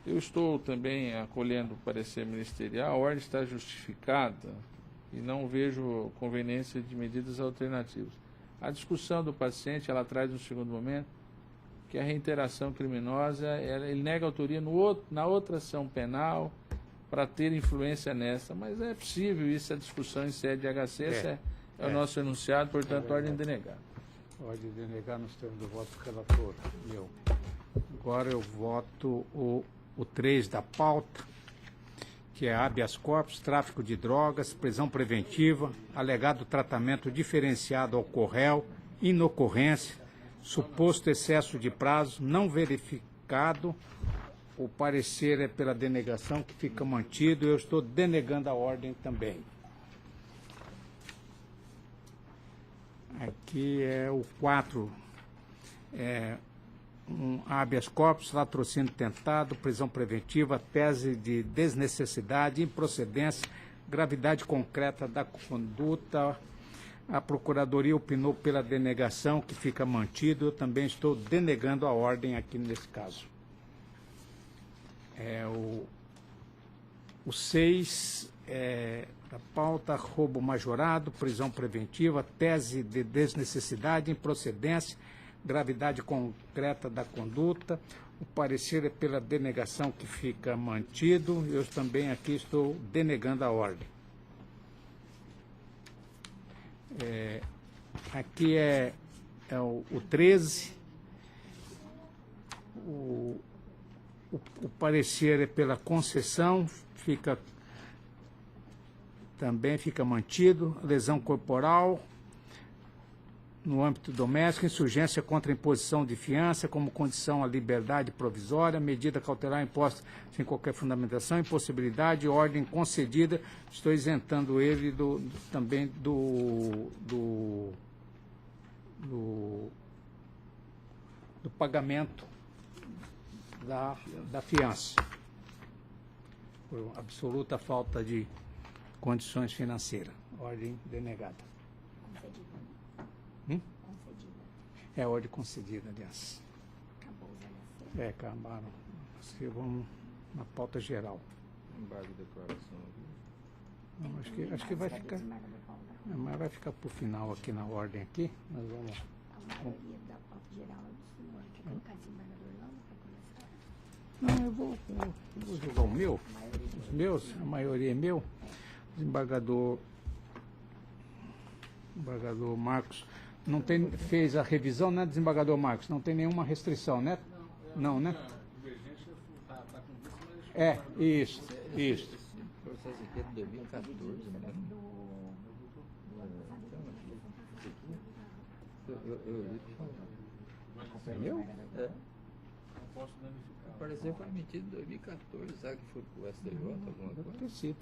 F: Eu estou também acolhendo o parecer ministerial. A ordem está justificada e não vejo conveniência de medidas alternativas. A discussão do paciente, ela traz no segundo momento que a reiteração criminosa, ele nega autoria na outra ação penal para ter influência nessa, mas é possível isso, a discussão em sede de HC, esse é o nosso enunciado, portanto, ordem denegada.
A: Ordem denegar nos termos do voto do relator. Meu. Agora eu voto o 3 da pauta, que é habeas corpus, tráfico de drogas, prisão preventiva, alegado tratamento diferenciado ao réu, inocorrência, suposto excesso de prazo, não verificado. O parecer é pela denegação, que fica mantido. Eu estou denegando a ordem também. Aqui é o 4. Um habeas corpus, latrocínio tentado, prisão preventiva, tese de desnecessidade, improcedência, gravidade concreta da conduta. A Procuradoria opinou pela denegação, que fica mantido. Eu também estou denegando a ordem aqui nesse caso. O 6 da pauta, roubo majorado, prisão preventiva, tese de desnecessidade, improcedência, gravidade concreta da conduta. O parecer é pela denegação que fica mantido. Eu também aqui estou denegando a ordem. Aqui é o 13. O parecer é pela concessão, também fica mantido. Lesão corporal no âmbito doméstico, insurgência contra a imposição de fiança como condição à liberdade provisória, medida cautelar imposta sem qualquer fundamentação, impossibilidade, ordem concedida. Estou isentando ele também do pagamento da fiança, por absoluta falta de condições financeiras. Ordem denegada.
E: Concedida.
A: É ordem concedida, aliás.
E: Acabou os LC.
A: Acabaram. Acho que vamos na pauta geral.
F: Embargo de declaração.
A: Não, acho que vai ficar. Mas vai ficar para o final aqui na ordem aqui. Nós vamos.
E: A maioria da pauta geral é do senhor. Quer colocar desembargador não para começar?
A: Não, eu vou jogar o meu. Os meus, a maioria é meu. Desembargador Marcos não tem, fez a revisão, né, desembargador Marcos? Não tem nenhuma restrição, né? Não, né? Isso.
G: Processo aqui é de 2014, né?
A: É meu?
G: É. O parecer foi emitido em 2014, sabe que foi pro STJ, alguma
A: Deve
G: coisa?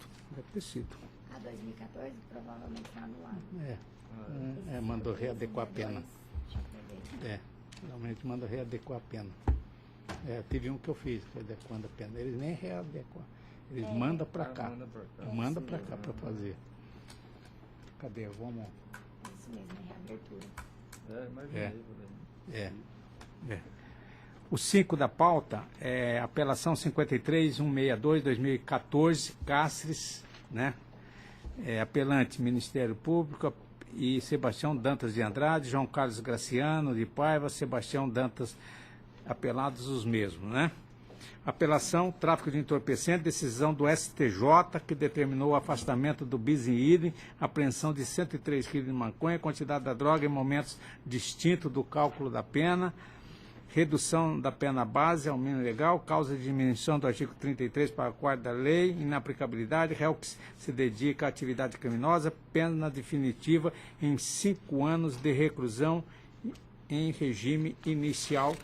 A: ter sido.
E: A 2014 provavelmente está anulado.
A: Mandou readequar a pena. Realmente mandou readequar a pena. Teve um que eu fiz, readequando a pena. Eles nem readequam. Eles mandam para cá. Manda para cá para fazer. Cadê? Vamos.
E: Isso mesmo, é reabertura.
G: Imaginei.
A: O 5 da pauta é apelação 53.162/2014, Cáceres, né? Apelante Ministério Público e Sebastião Dantas de Andrade, João Carlos Graciano de Paiva, Sebastião Dantas, apelados os mesmos, né? Apelação, tráfico de entorpecente, decisão do STJ que determinou o afastamento do bis in idem, apreensão de 103 quilos de maconha, quantidade da droga em momentos distintos do cálculo da pena, redução da pena base ao mínimo legal, causa de diminuição do artigo 33, parágrafo 4º da lei, inaplicabilidade, réu que se dedica à atividade criminosa, pena definitiva em 5 anos de reclusão em regime inicial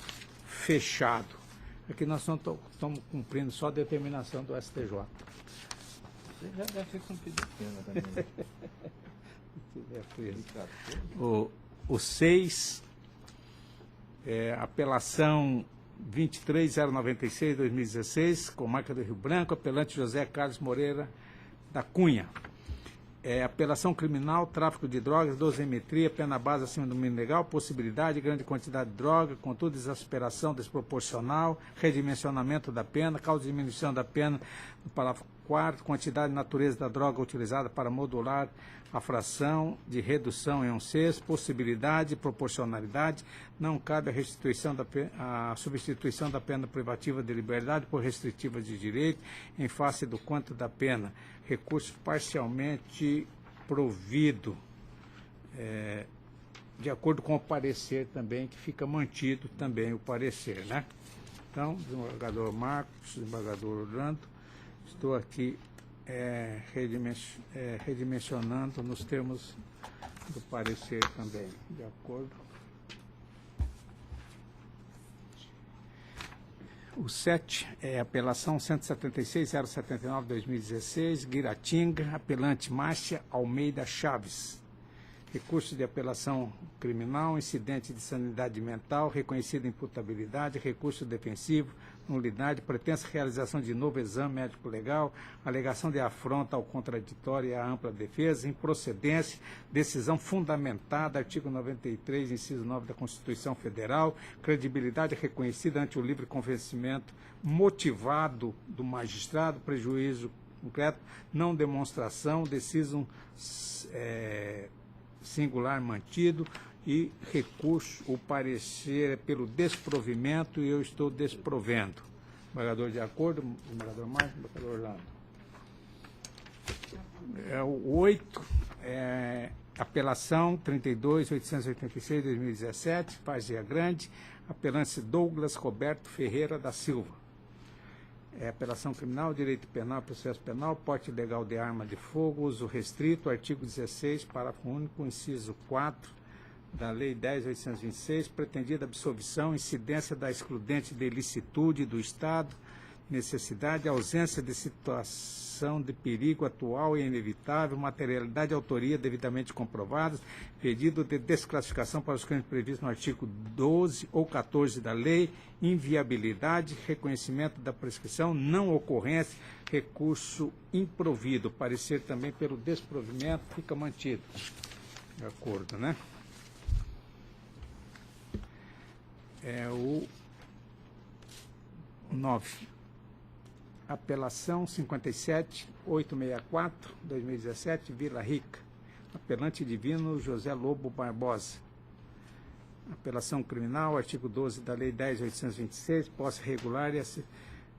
A: fechado. Aqui nós estamos cumprindo só a determinação do STJ.
G: Você já deve ter cumprido a pena também.
A: O 6, apelação 23.096/2016, comarca do Rio Branco, apelante José Carlos Moreira da Cunha. Apelação criminal, tráfico de drogas, dosimetria, pena base acima do mínimo legal, possibilidade, grande quantidade de droga, contudo, exasperação desproporcional, redimensionamento da pena, causa de diminuição da pena, no parágrafo 4º, quantidade e natureza da droga utilizada para modular a fração de redução em 1/6, possibilidade e proporcionalidade, não cabe a substituição da pena privativa de liberdade por restritiva de direito, em face do quanto da pena, recurso parcialmente provido, de acordo com o parecer também, que fica mantido também o parecer, né? Então, desembargador Marcos, desembargador Orlando, estou aqui redimensionando nos termos do parecer também, de acordo. O 7 é apelação 176.079/2016, Guiratinga, apelante Márcia Almeida Chaves. Recurso de apelação criminal, incidente de sanidade mental, reconhecida imputabilidade, recurso defensivo, nulidade, pretensa realização de novo exame médico legal, alegação de afronta ao contraditório e à ampla defesa, improcedência, decisão fundamentada, artigo 93, inciso 9 da Constituição Federal, credibilidade reconhecida ante o livre convencimento motivado do magistrado, prejuízo concreto, não demonstração, decisão singular mantido, E recurso, o parecer é pelo desprovimento e eu estou desprovendo. Embargador de acordo, embargador Marcos, embargador Orlando. O 8, apelação 32.886/2017, Fazia Grande, apelante Douglas Roberto Ferreira da Silva. Apelação criminal, direito penal, processo penal, porte ilegal de arma de fogo, uso restrito, artigo 16, parágrafo único, inciso 4, da Lei 10.826, pretendida absolvição, incidência da excludente de ilicitude do Estado, necessidade, ausência de situação de perigo atual e inevitável, materialidade e autoria devidamente comprovadas, pedido de desclassificação para os crimes previstos no artigo 12 ou 14 da lei, inviabilidade, reconhecimento da prescrição, não ocorrência, recurso improvido, parecer também pelo desprovimento, fica mantido. De acordo, né? O 9. Apelação 57.864/2017, Vila Rica. Apelante divino José Lobo Barbosa. Apelação criminal, artigo 12 da Lei 10.826, posse regular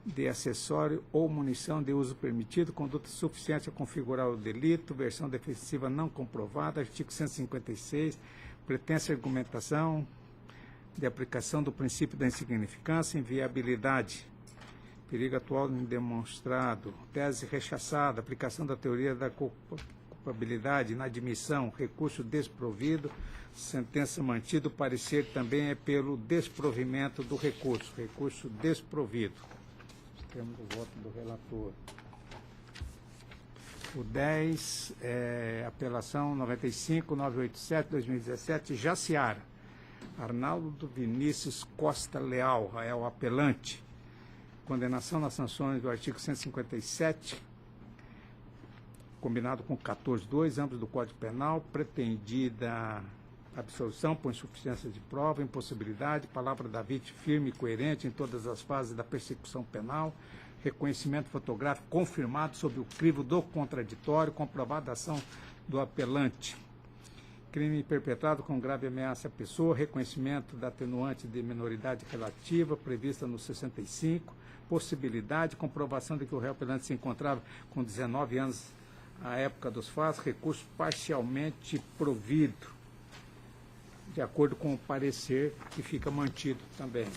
A: de acessório ou munição de uso permitido, conduta suficiente a configurar o delito, versão defensiva não comprovada, artigo 156, pretensa argumentação de aplicação do princípio da insignificância, inviabilidade, perigo atual indemonstrado, tese rechaçada, aplicação da teoria da culpabilidade, inadmissão, recurso desprovido, sentença mantida, o parecer também é pelo desprovimento do recurso, recurso desprovido. Temos o voto do relator. O 10, apelação 95.987/2017, Jaciara. Arnaldo Vinícius Costa Leal é o apelante. Condenação nas sanções do artigo 157, combinado com 14.2, ambos do Código Penal, pretendida absolvição por insuficiência de prova, impossibilidade, palavra da vítima firme e coerente em todas as fases da persecução penal, reconhecimento fotográfico confirmado sob o crivo do contraditório, comprovada a ação do apelante. Crime perpetrado com grave ameaça à pessoa, reconhecimento da atenuante de minoridade relativa, prevista no 65, possibilidade, comprovação de que o réu apelante se encontrava com 19 anos à época dos fatos, recurso parcialmente provido, de acordo com o parecer que fica mantido também.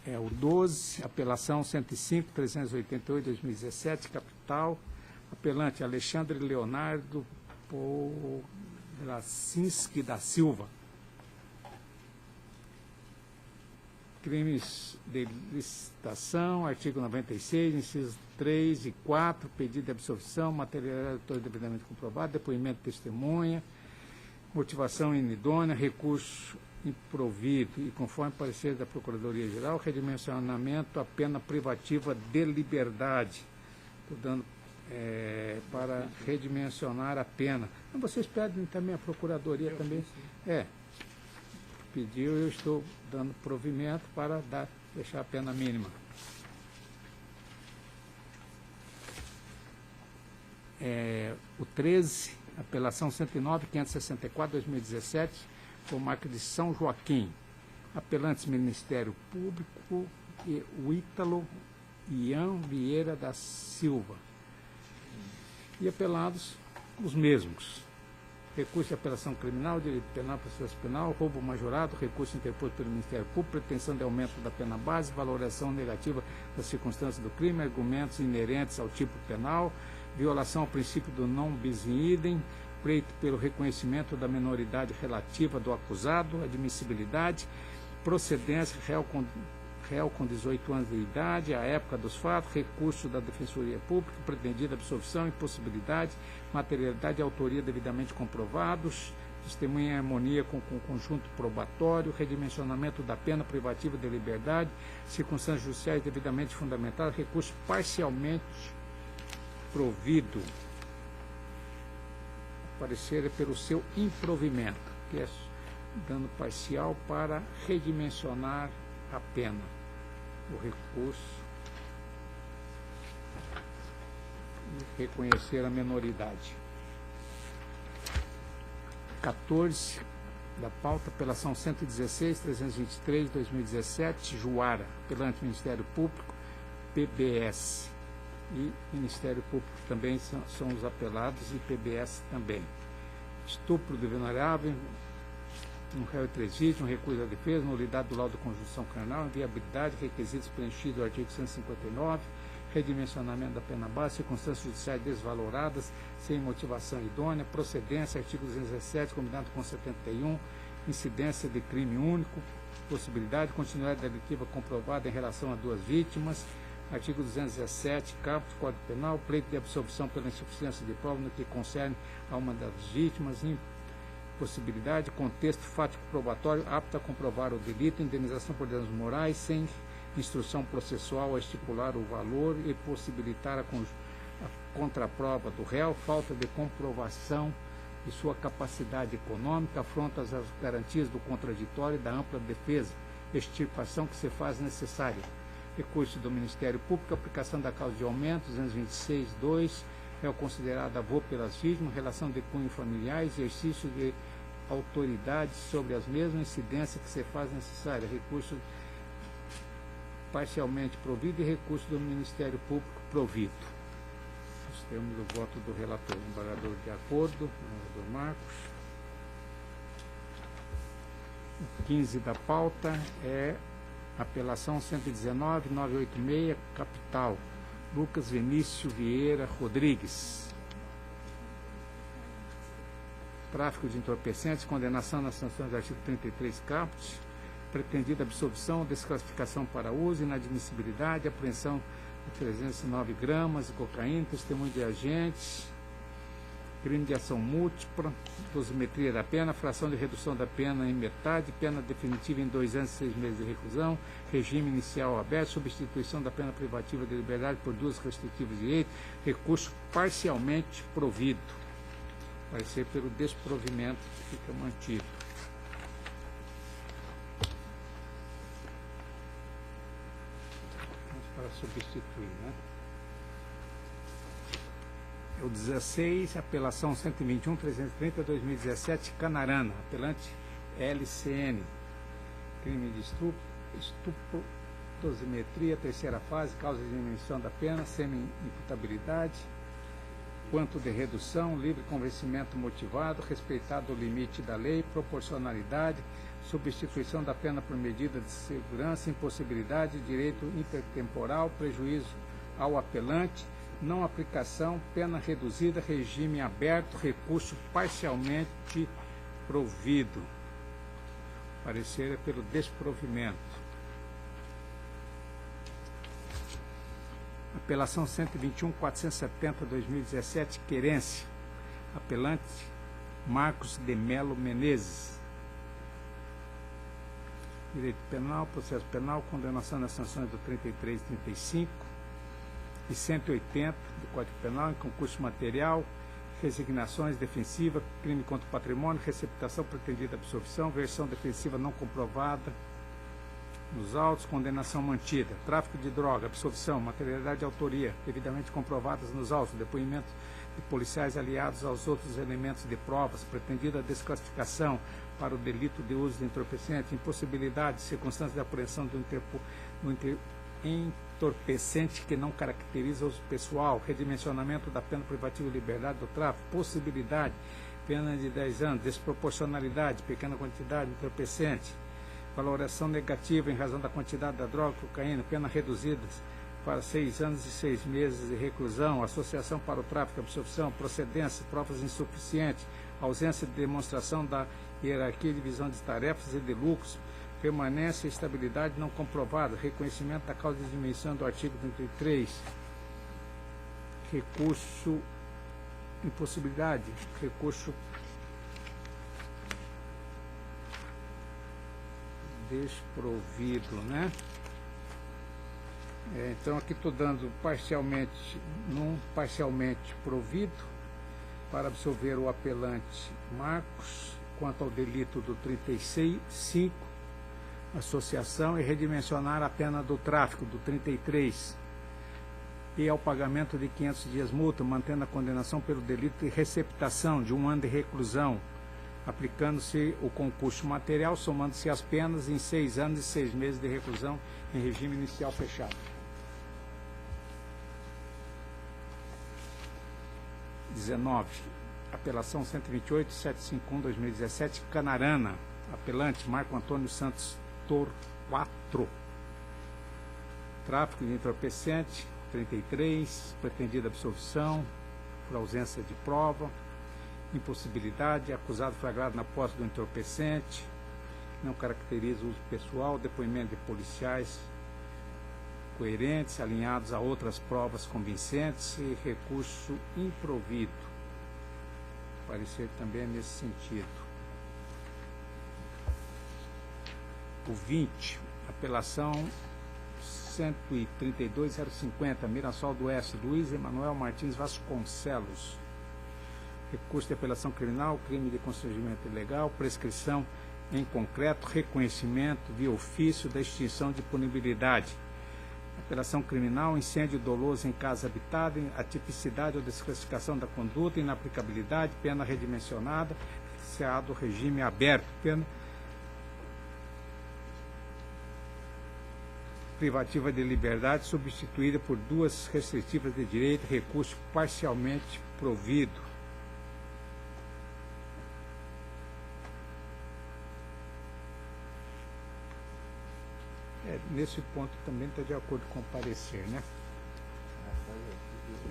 A: O 12, apelação 105.388/2017, capital, apelante Alexandre Leonardo Podracinski da Silva. Crimes de licitação, artigo 96, incisos 3 e 4, pedido de absolvição, material devidamente comprovado, depoimento de testemunha, motivação inidônea, recurso improvido e, conforme parecer da Procuradoria-Geral, redimensionamento à pena privativa de liberdade. Estou dando para redimensionar a pena. Então, vocês pedem também a Procuradoria também? Pediu, eu estou dando provimento para deixar a pena mínima. O 13, apelação 109.564/2017, com marca de São Joaquim. Apelantes Ministério Público e o Ítalo Ian Vieira da Silva. E apelados os mesmos. Recurso de apelação criminal, direito penal, processo penal, roubo majorado, recurso interposto pelo Ministério Público, pretensão de aumento da pena base, valoração negativa das circunstâncias do crime, argumentos inerentes ao tipo penal, violação ao princípio do non bis in idem, pleito pelo reconhecimento da minoridade relativa do acusado, admissibilidade, procedência, réu com 18 anos de idade, a época dos fatos, recurso da Defensoria Pública, pretendida absolvição, impossibilidade, materialidade e autoria devidamente comprovados, testemunha em harmonia com o conjunto probatório, redimensionamento da pena privativa de liberdade, circunstâncias judiciais devidamente fundamentadas, recurso parcialmente provido. O parecer é pelo seu improvimento, que é dano parcial para redimensionar a pena. O recurso e reconhecer a menoridade. 14 da pauta, apelação 116.323, 2017, Juara, apelante Ministério Público, PBS. E Ministério Público também são os apelados e PBS também. Estupro do vulnerável, um réu e 3 vítimas, recurso da defesa, nulidade do laudo de conjunção carnal, inviabilidade, requisitos preenchidos do artigo 159, redimensionamento da pena base, circunstâncias judiciais desvaloradas, sem motivação idônea, procedência, artigo 217, combinado com 71, incidência de crime único, possibilidade de continuidade delitiva comprovada em relação a 2 vítimas, artigo 217, caput, Código Penal, pleito de absolvição pela insuficiência de prova no que concerne a uma das vítimas, impossibilidade, contexto fático probatório apto a comprovar o delito, indenização por danos morais, sem instrução processual a estipular o valor e possibilitar a contraprova do réu, falta de comprovação de sua capacidade econômica, afronta às garantias do contraditório e da ampla defesa, extirpação que se faz necessária. Recurso do Ministério Público, aplicação da causa de aumento, 226.2, réu considerado avô pelas vítimas, relação de cunho familiar, exercício de autoridade sobre as mesmas, incidência que se faz necessária. Recurso parcialmente provido e recurso do Ministério Público provido. Nós temos o voto do relator, embargador de acordo, embargador Marcos. O 15 da pauta é apelação 119.986, capital, Lucas Vinícius Vieira Rodrigues. Tráfico de entorpecentes, condenação nas sanções do artigo 33 caput, pretendida absolvição, desclassificação para uso, inadmissibilidade, apreensão de 309 gramas de cocaína, testemunho de agentes, crime de ação múltipla, dosimetria da pena, fração de redução da pena em metade, pena definitiva em 2 anos e 6 meses de reclusão, regime inicial aberto, substituição da pena privativa de liberdade por 2 restritivas de direito, recurso parcialmente provido. Vai ser pelo desprovimento que fica mantido. Para substituir, né? O 16, apelação 121.330, 2017, Canarana, apelante LCN, crime de estupro, dosimetria, 3ª fase, causa de diminuição da pena, semi-imputabilidade, quanto de redução, livre convencimento motivado, respeitado o limite da lei, proporcionalidade, substituição da pena por medida de segurança, impossibilidade, direito intertemporal, prejuízo ao apelante, não aplicação, pena reduzida, regime aberto, recurso parcialmente provido. Parecer é pelo desprovimento. Apelação 121.470, 2017, querência. Apelante Marcos de Melo Menezes. Direito penal, processo penal, condenação nas sanções do 33 e 35 e 180 do Código Penal, em concurso material, resignações defensiva, crime contra o patrimônio, receptação pretendida absorção, versão defensiva não comprovada nos autos, condenação mantida, tráfico de droga, absorção, materialidade de autoria, devidamente comprovadas nos autos, depoimento de policiais aliados aos outros elementos de provas, pretendida desclassificação para o delito de uso de entorpecente, impossibilidade, circunstâncias de apreensão do entorpecente que não caracteriza o uso pessoal, redimensionamento da pena privativa de liberdade do tráfico, possibilidade, pena de 10 anos, desproporcionalidade, pequena quantidade de entorpecente, valoração negativa em razão da quantidade da droga, cocaína, pena reduzidas para 6 anos e 6 meses de reclusão, associação para o tráfico, absorção, procedência, provas insuficientes, ausência de demonstração da hierarquia e divisão de tarefas e de lucros, permanência e estabilidade não comprovada, reconhecimento da causa de dimensão do artigo 33, recurso, impossibilidade, recurso desprovido, né? Então aqui estou dando parcialmente provido para absolver o apelante Marcos quanto ao delito do 35, associação, e redimensionar a pena do tráfico do 33 e ao pagamento de 500 dias multa, mantendo a condenação pelo delito de receptação de 1 ano de reclusão, aplicando-se o concurso material, somando-se as penas em 6 anos e 6 meses de reclusão em regime inicial fechado. 19. Apelação 128.751/2017, Canarana. Apelante Marco Antônio Santos Torquato. Tráfico de entorpecente, 33. Pretendida absolvição por ausência de prova. Impossibilidade. Acusado flagrado na posse do entorpecente. Não caracteriza o uso pessoal. Depoimento de policiais coerentes, alinhados a outras provas convincentes e recurso improvido. Parecer também é nesse sentido. O 20, apelação 132.050, Mirassol do Oeste, Luiz Emanuel Martins Vasconcelos. Recurso de apelação criminal, crime de constrangimento ilegal, prescrição em concreto, reconhecimento via ofício da extinção de punibilidade. Apelação criminal, incêndio doloso em casa habitada, atipicidade ou desclassificação da conduta, inaplicabilidade, pena redimensionada, fixado regime aberto, pena privativa de liberdade, substituída por 2 restritivas de direito, recurso parcialmente provido. Nesse ponto também está de acordo com o parecer, né?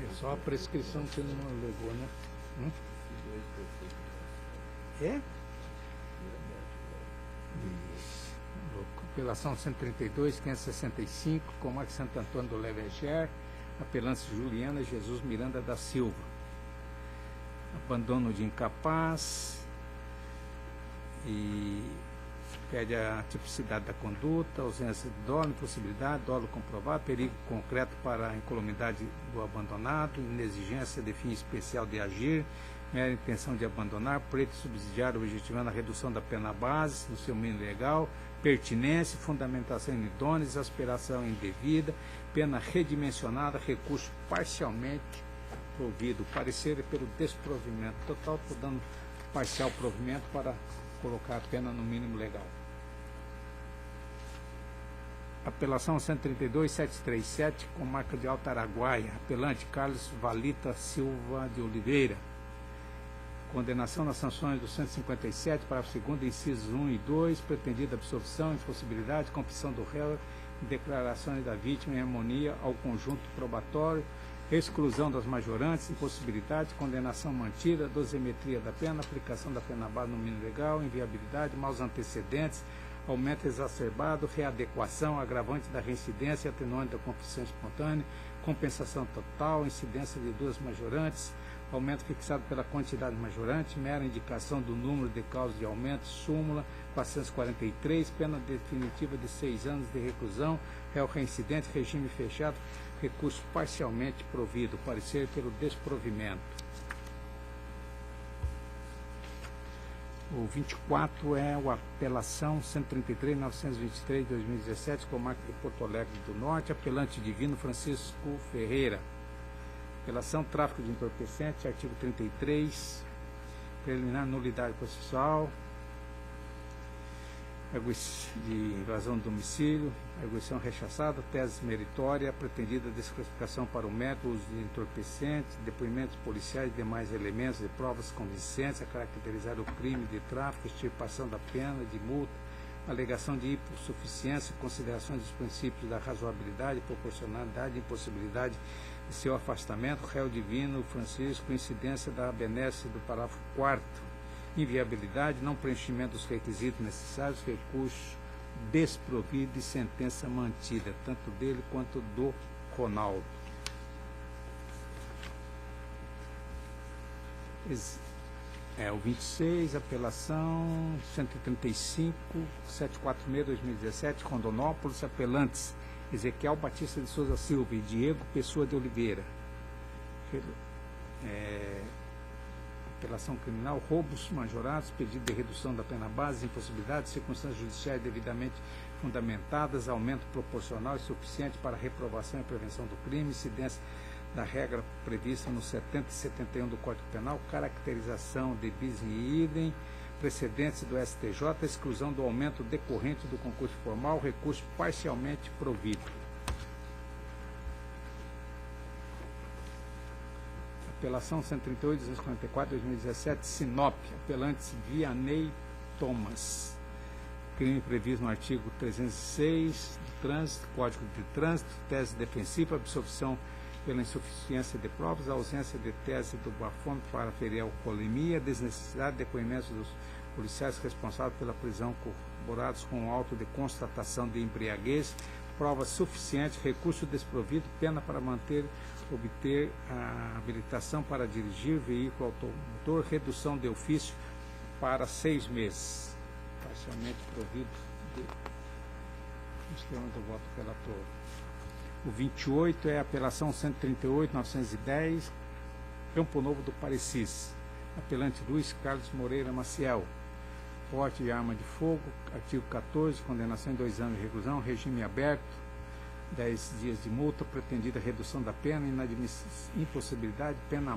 A: É só a prescrição que não alegou, né? É? Apelação 132.565, Comarca Santo Antônio do Leveger, apelante Juliana Jesus Miranda da Silva. Abandono de incapaz e pede a tipicidade da conduta, ausência de dolo, impossibilidade, dolo comprovado, perigo concreto para a incolumidade do abandonado, inexigência de fim especial de agir, mera intenção de abandonar, pleito subsidiário objetivando a redução da pena base no seu mínimo legal, pertinência, fundamentação inidônea, exasperação indevida, pena redimensionada, recurso parcialmente provido. Parecer é pelo desprovimento total, estou dando parcial provimento para colocar a pena no mínimo legal. Apelação 132.737, Comarca de Alto Araguaia, apelante Carlos Valita Silva de Oliveira. Condenação nas sanções do 157, parágrafo 2º, incisos 1 e 2, pretendida absolvição, impossibilidade, confissão do réu, declarações da vítima em harmonia ao conjunto probatório, exclusão das majorantes, impossibilidade, condenação mantida, dosimetria da pena, aplicação da pena base no mínimo legal, inviabilidade, maus antecedentes, aumento exacerbado, readequação, agravante da reincidência, atenuante da confissão espontânea, compensação total, incidência de 2 majorantes, aumento fixado pela quantidade majorante, mera indicação do número de causas de aumento, súmula 443, pena definitiva de 6 anos de reclusão, réu reincidente, regime fechado, recurso parcialmente provido, parecer pelo desprovimento. O 24 é a apelação 133.923/2017, Comarca de Porto Alegre do Norte, apelante Divino Francisco Ferreira. Apelação tráfico de entorpecente, artigo 33, preliminar nulidade processual, de invasão do domicílio, arguição rechaçada, tese meritória, pretendida desclassificação para o método, uso de entorpecentes, depoimentos policiais e demais elementos de provas convincentes a caracterizar o crime de tráfico, extirpação da pena, de multa, alegação de hipossuficiência, considerações dos princípios da razoabilidade, proporcionalidade e impossibilidade de seu afastamento, réu divino Francisco, incidência da benesse do parágrafo 4º, inviabilidade, não preenchimento dos requisitos necessários, recurso desprovido e sentença mantida, tanto dele quanto do Ronaldo. O 26, apelação 135.746/2017, Rondonópolis, apelantes Ezequiel Batista de Souza Silva e Diego Pessoa de Oliveira. Apelação criminal, roubos majorados, pedido de redução da pena base, impossibilidade, circunstâncias judiciais devidamente fundamentadas, aumento proporcional e suficiente para reprovação e prevenção do crime, incidência da regra prevista no 70 e 71 do Código Penal, caracterização de bis in idem, precedentes do STJ, exclusão do aumento decorrente do concurso formal, recurso parcialmente provido. Apelação 138.244/2017, Sinop, apelantes Vianney Thomas. Crime previsto no artigo 306 do Trânsito, Código de Trânsito, tese defensiva, absolvição pela insuficiência de provas, ausência de tese do bafômetro para aferir a alcoolemia, desnecessidade de depoimentos dos policiais responsáveis pela prisão corroborados com auto de constatação de embriaguez, prova suficiente, recurso desprovido, pena para obter a habilitação para dirigir veículo automotor, redução de ofício para 6 meses. Parcialmente provido no sistema do voto relator. O 28 é a apelação 138.910, Campo Novo do Parecis. Apelante Luiz Carlos Moreira Maciel. Porte de arma de fogo, artigo 14, condenação em 2 anos de reclusão, regime aberto, 10 dias de multa, pretendida redução da pena, impossibilidade, pena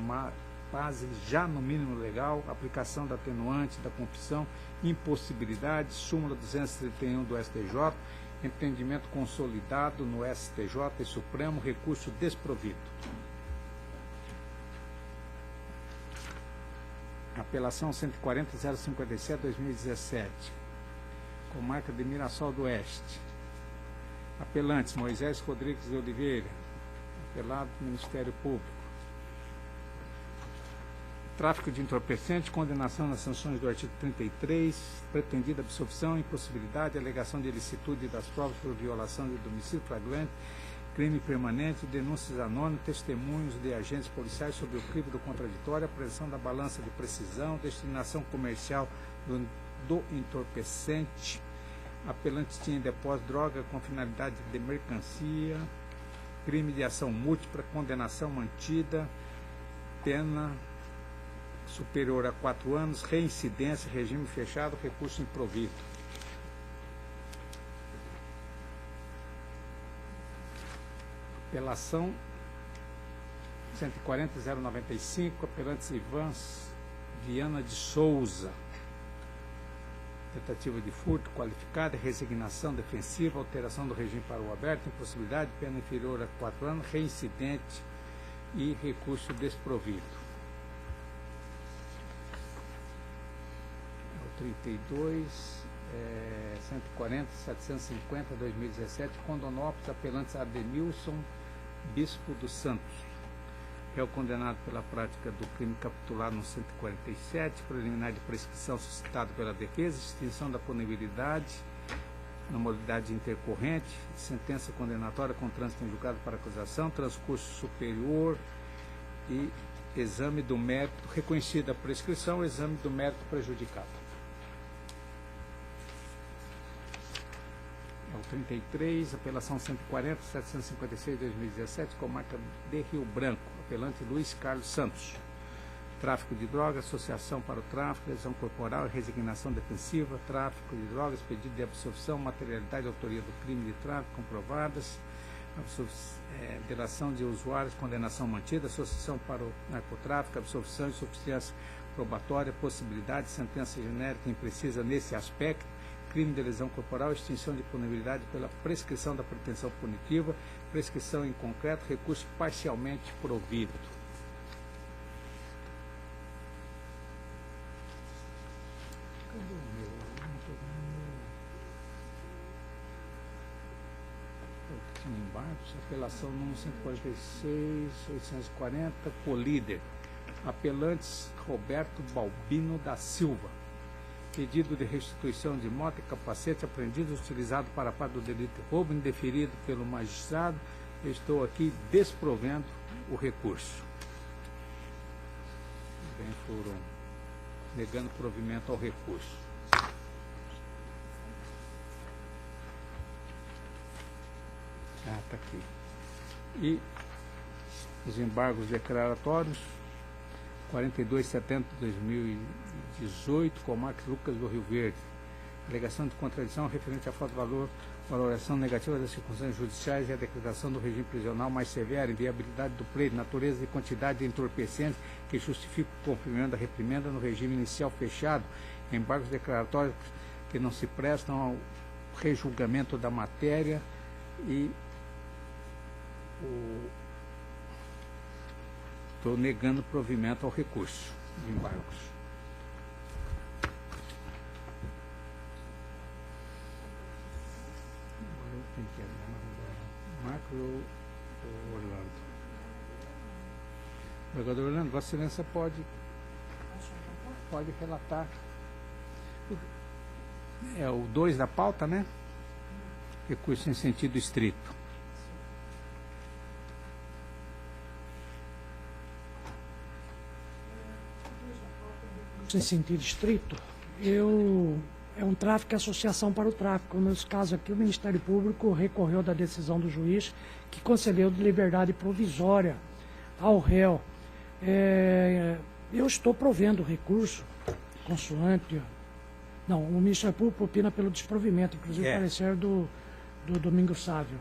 A: base já no mínimo legal, aplicação da atenuante, da confissão, impossibilidade, súmula 231 do STJ, entendimento consolidado no STJ e Supremo, recurso desprovido. Apelação 140.057/2017, comarca de Mirassol do Oeste. Apelantes Moisés Rodrigues de Oliveira, apelado do Ministério Público. Tráfico de entorpecente, condenação nas sanções do artigo 33, pretendida absolvição, impossibilidade, alegação de ilicitude das provas por violação de domicílio flagrante, crime permanente, denúncias anônimas, testemunhos de agentes policiais sobre o crime do contraditório, apreensão da balança de precisão, destinação comercial do entorpecente, apelante tinha em depósito droga com finalidade de mercancia, crime de ação múltipla, condenação mantida, pena superior a 4 anos, reincidência, regime fechado, recurso improvido. Apelação 140.095, apelantes Ivans Viana de Souza. Tentativa de furto qualificada, resignação defensiva, alteração do regime para o aberto, impossibilidade, pena inferior a 4 anos, reincidente e recurso desprovido. 32, 140.750/2017, Rondonópolis, apelantes Ademilson Bispo dos Santos. Réu condenado pela prática do crime capitulado no 147, preliminar de prescrição suscitado pela defesa, extinção da punibilidade na modalidade intercorrente, sentença condenatória com trânsito em julgado para acusação, transcurso superior e exame do mérito, reconhecida a prescrição, exame do mérito prejudicado. 33, apelação 140.756/2017, comarca de Rio Branco, apelante Luiz Carlos Santos. Tráfico de drogas, associação para o tráfico, lesão corporal, resignação defensiva, tráfico de drogas, pedido de absolvição, materialidade e autoria do crime de tráfico comprovadas, delação de usuários, condenação mantida, associação para o narcotráfico, absolvição e suficiência probatória, possibilidade, sentença genérica imprecisa nesse aspecto, crime de lesão corporal, extinção de punibilidade pela prescrição da pretensão punitiva, prescrição em concreto, recurso parcialmente provido. Cadê o meu? Não estou vendo. Tinha embargos, apelação número 146.840, Colíder. Apelantes Roberto Balbino da Silva. Pedido de restituição de moto e capacete apreendidos utilizado para a parte do delito de roubo indeferido pelo magistrado. Eu estou aqui desprovendo o recurso. Também foram negando provimento ao recurso. Está aqui. E os embargos declaratórios 4270/2018, Comarca Lucas do Rio Verde. Alegação de contradição referente à falta de valor, valoração negativa das circunstâncias judiciais e a decretação do regime prisional mais severo, inviabilidade do pleito, natureza e quantidade de entorpecentes que justifica o cumprimento da reprimenda no regime inicial fechado embargos declaratórios que não se prestam ao rejulgamento da matéria e estou negando provimento ao recurso de embargos. Quem que é? Marcos ou Orlando? Vereador Orlando, Vossa Excelência pode relatar. É o 2 da pauta, né? Recurso em sentido estrito.
B: Em sentido estrito, é um tráfico e associação para o tráfico. Nesse caso aqui, o Ministério Público recorreu da decisão do juiz que concedeu de liberdade provisória ao réu. Eu estou provendo o recurso consoante. Não, o Ministério Público opina pelo desprovimento, inclusive o parecer do Domingos Sávio.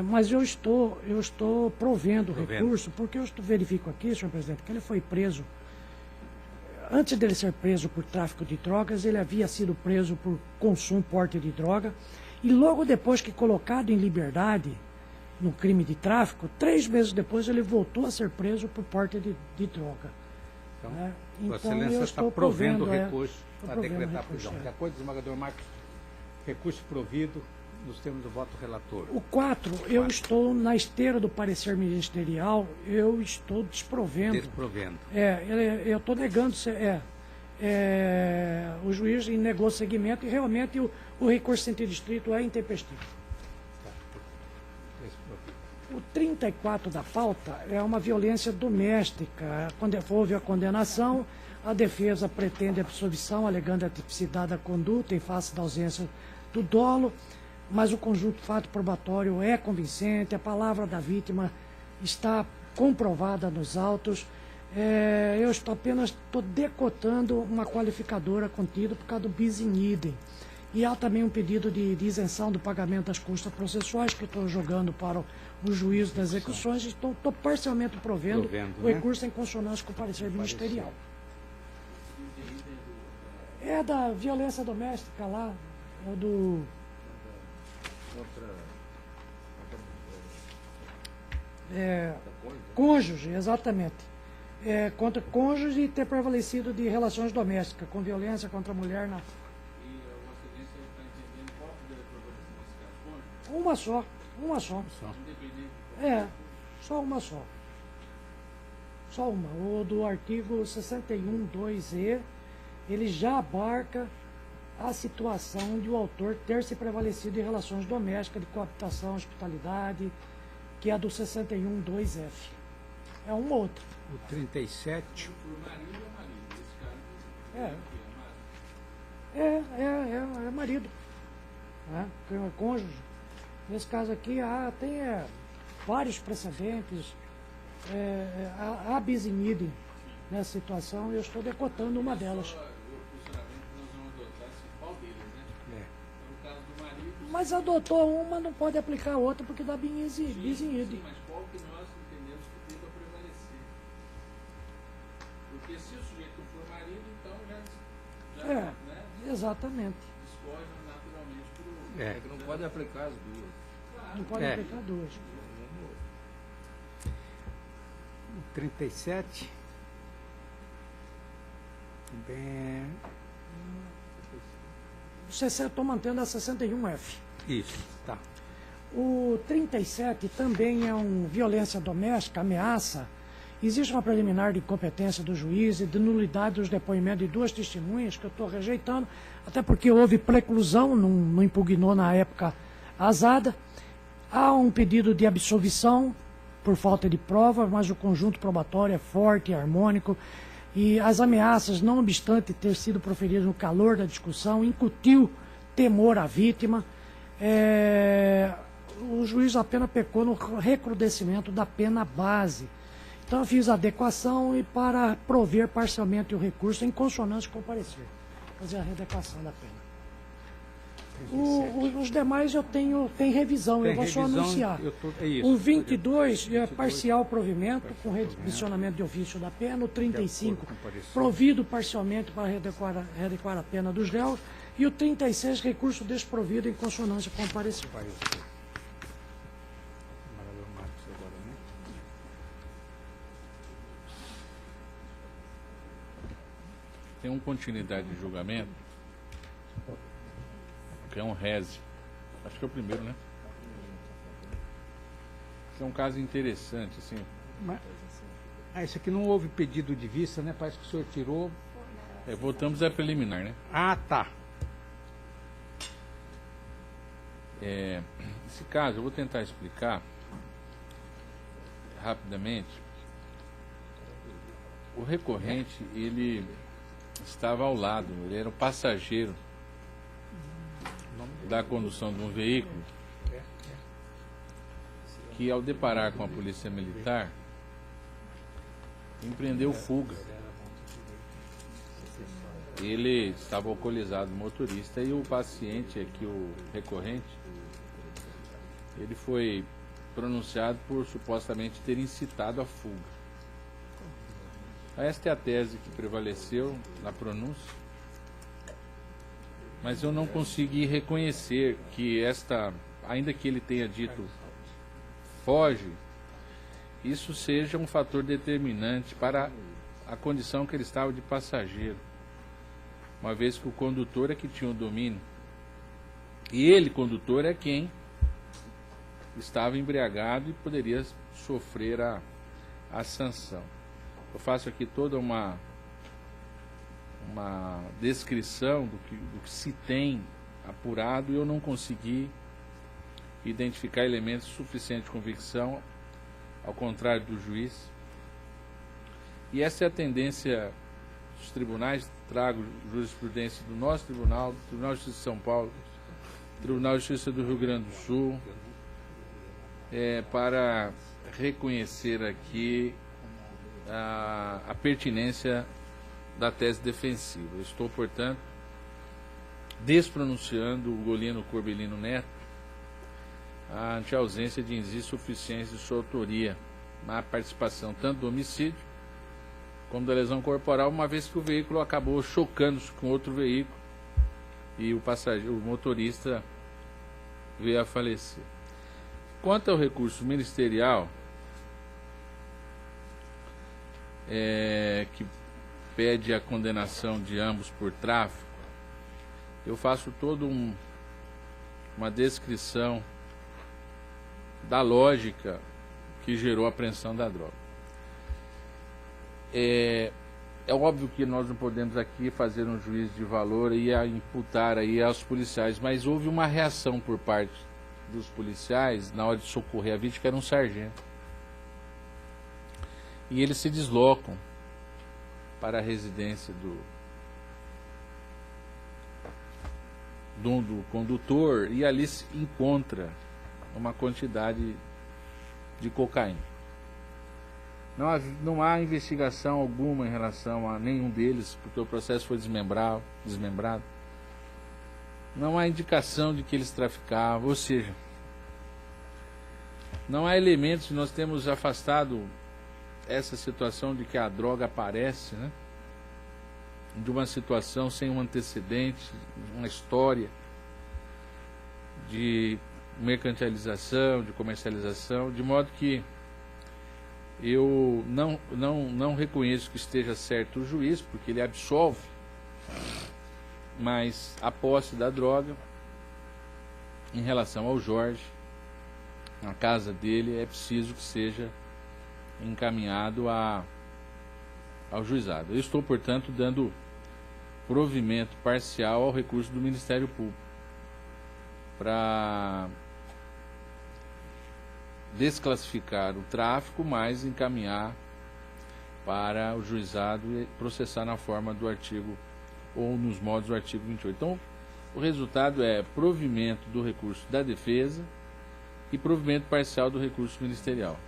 B: Mas eu estou provendo o recurso, porque eu verifico aqui, senhor presidente, que ele foi preso. Antes dele ser preso por tráfico de drogas, ele havia sido preso por consumo, porte de droga, e logo depois que colocado em liberdade no crime de tráfico, 3 meses depois ele voltou a ser preso por porte de droga.
A: Vossa
B: Então
A: Excelência
B: eu
A: está
B: estou
A: provendo o
B: provendo,
A: recurso para
B: provendo
A: decretar a
B: o recurso,
A: prisão. De acordo com o desembargador Marcos, recurso provido nos termos do voto relator.
B: O 4, eu estou na esteira do parecer ministerial, eu estou desprovendo.
A: Desprovendo.
B: Eu estou negando, o juiz negou seguimento e realmente o recurso em sentido estrito é intempestivo. O 34 da pauta é uma violência doméstica. Quando houve a condenação, a defesa pretende absolvição, alegando a tipicidade da conduta em face da ausência do dolo, mas o conjunto fato probatório é convincente, a palavra da vítima está comprovada nos autos. Eu apenas estou decotando uma qualificadora contida por causa do bis in idem. E há também um pedido de isenção do pagamento das custas processuais que estou jogando para o juízo das execuções e estou parcialmente provendo o recurso em consonância com o parecer ministerial. É da violência doméstica lá, é do... cônjuge, exatamente. Contra cônjuge e ter prevalecido de relações domésticas, com violência contra a mulher na... Uma só. Só uma só. Só uma. O do artigo 61.2e, ele já abarca a situação de o autor ter se prevalecido em relações domésticas, de coabitação, hospitalidade, que é a do 61.2f. É uma ou outra.
A: O 37.
B: É marido. É cônjuge. Nesse caso aqui, tem vários precedentes, há bis in idem nessa situação, e eu estou decotando uma delas. Mas adotou uma, não pode aplicar a outra, porque dá bis in idem.
F: Mas qual que nós entendemos que deva prevalecer? Porque se o sujeito for marido, então já
B: Exatamente.
F: discorre naturalmente por...
G: É que não pode aplicar as duas.
B: Não pode aplicar duas.
A: O 37. Bem...
B: Estou mantendo a 61F.
A: Isso, tá.
B: O 37 também é violência doméstica, ameaça. Existe uma preliminar de incompetência do juiz e de nulidade dos depoimentos de 2 testemunhas, que eu estou rejeitando, até porque houve preclusão, não impugnou na época azada. Há um pedido de absolvição por falta de prova, mas o conjunto probatório é forte e harmônico. E as ameaças, não obstante ter sido proferidas no calor da discussão, incutiu temor à vítima. O juiz apenas pecou no recrudescimento da pena base. Então eu fiz a adequação e para prover parcialmente o recurso em consonância com o parecer. Fazer a readequação da pena. Os demais eu tenho, tem revisão,
A: Tem
B: eu vou só
A: revisão,
B: anunciar.
A: é isso.
B: O 22 é parcial provimento, com redimensionamento de ofício da pena. O 35, provido parcialmente para readequar a pena dos réus. E o 36, recurso desprovido em consonância com o parecer.
A: Desembargador Marcos agora, né?
F: Tem uma continuidade de julgamento, que é um reze. Acho que é o primeiro, né? Esse é um caso interessante, assim.
A: Mas, esse aqui não houve pedido de vista, né? Parece que o senhor tirou.
F: Voltamos a preliminar, né?
A: Ah, tá.
F: Esse caso, eu vou tentar explicar rapidamente. O recorrente, ele estava ao lado, ele era o passageiro da condução de um veículo que, ao deparar com a polícia militar, empreendeu fuga. Ele estava alcoolizado, o motorista, e o paciente aqui, o recorrente, ele foi pronunciado por supostamente ter incitado a fuga. Esta é a tese que prevaleceu na pronúncia, mas eu não consegui reconhecer que ainda que ele tenha dito foge, isso seja um fator determinante para a condição que ele estava de passageiro, uma vez que o condutor é que tinha o domínio, e ele, condutor, é quem estava embriagado e poderia sofrer a sanção. Eu faço aqui toda uma descrição do que se tem apurado, e eu não consegui identificar elementos suficientes de convicção, ao contrário do juiz. E essa é a tendência dos tribunais. Trago jurisprudência do nosso tribunal, do Tribunal de Justiça de São Paulo, Tribunal de Justiça do Rio Grande do Sul, para reconhecer aqui a pertinência da tese defensiva. Eu estou, portanto, despronunciando o Ugolino Corbelino Neto ante a ausência de indícios suficientes de sua autoria na participação tanto do homicídio como da lesão corporal, uma vez que o veículo acabou chocando-se com outro veículo e o motorista veio a falecer. Quanto ao recurso ministerial, que pede a condenação de ambos por tráfico, eu faço toda uma descrição da lógica que gerou a apreensão da droga. É óbvio que nós não podemos aqui fazer um juízo de valor e imputar aí aos policiais, mas houve uma reação por parte dos policiais na hora de socorrer a vítima, que era um sargento. E eles se deslocam para a residência do condutor, e ali se encontra uma quantidade de cocaína. Não há investigação alguma em relação a nenhum deles, porque o processo foi desmembrado. Não há indicação de que eles traficavam, ou seja, não há elementos. Nós temos afastado essa situação de que a droga aparece, né, de uma situação sem um antecedente, uma história de mercantilização, de comercialização, de modo que eu não reconheço que esteja certo o juiz, porque ele absolve, mas a posse da droga, em relação ao Jorge, na casa dele, é preciso que seja encaminhado ao juizado. Eu estou, portanto, dando provimento parcial ao recurso do Ministério Público para desclassificar o tráfico, mas encaminhar para o juizado e processar na forma do artigo ou nos modos do artigo 28. Então, o resultado é provimento do recurso da defesa e provimento parcial do recurso ministerial.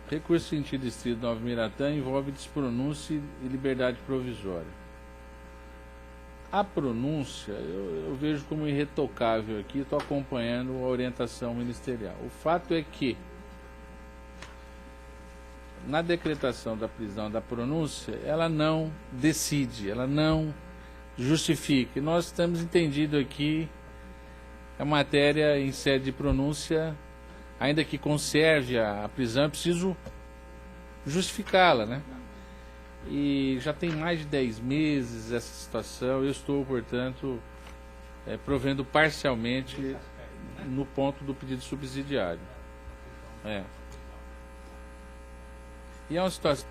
F: Recurso sentido distrito Nova Miratã envolve despronúncia e liberdade provisória. A pronúncia eu vejo como irretocável aqui, estou acompanhando a orientação ministerial. O fato é que, na decretação da prisão da pronúncia, ela não decide, ela não justifica. E nós estamos entendido aqui a matéria em sede de pronúncia, ainda que conserve a prisão, é preciso justificá-la, né? E já tem mais de 10 meses essa situação, eu estou, portanto, provendo parcialmente no ponto do pedido subsidiário. E é uma situação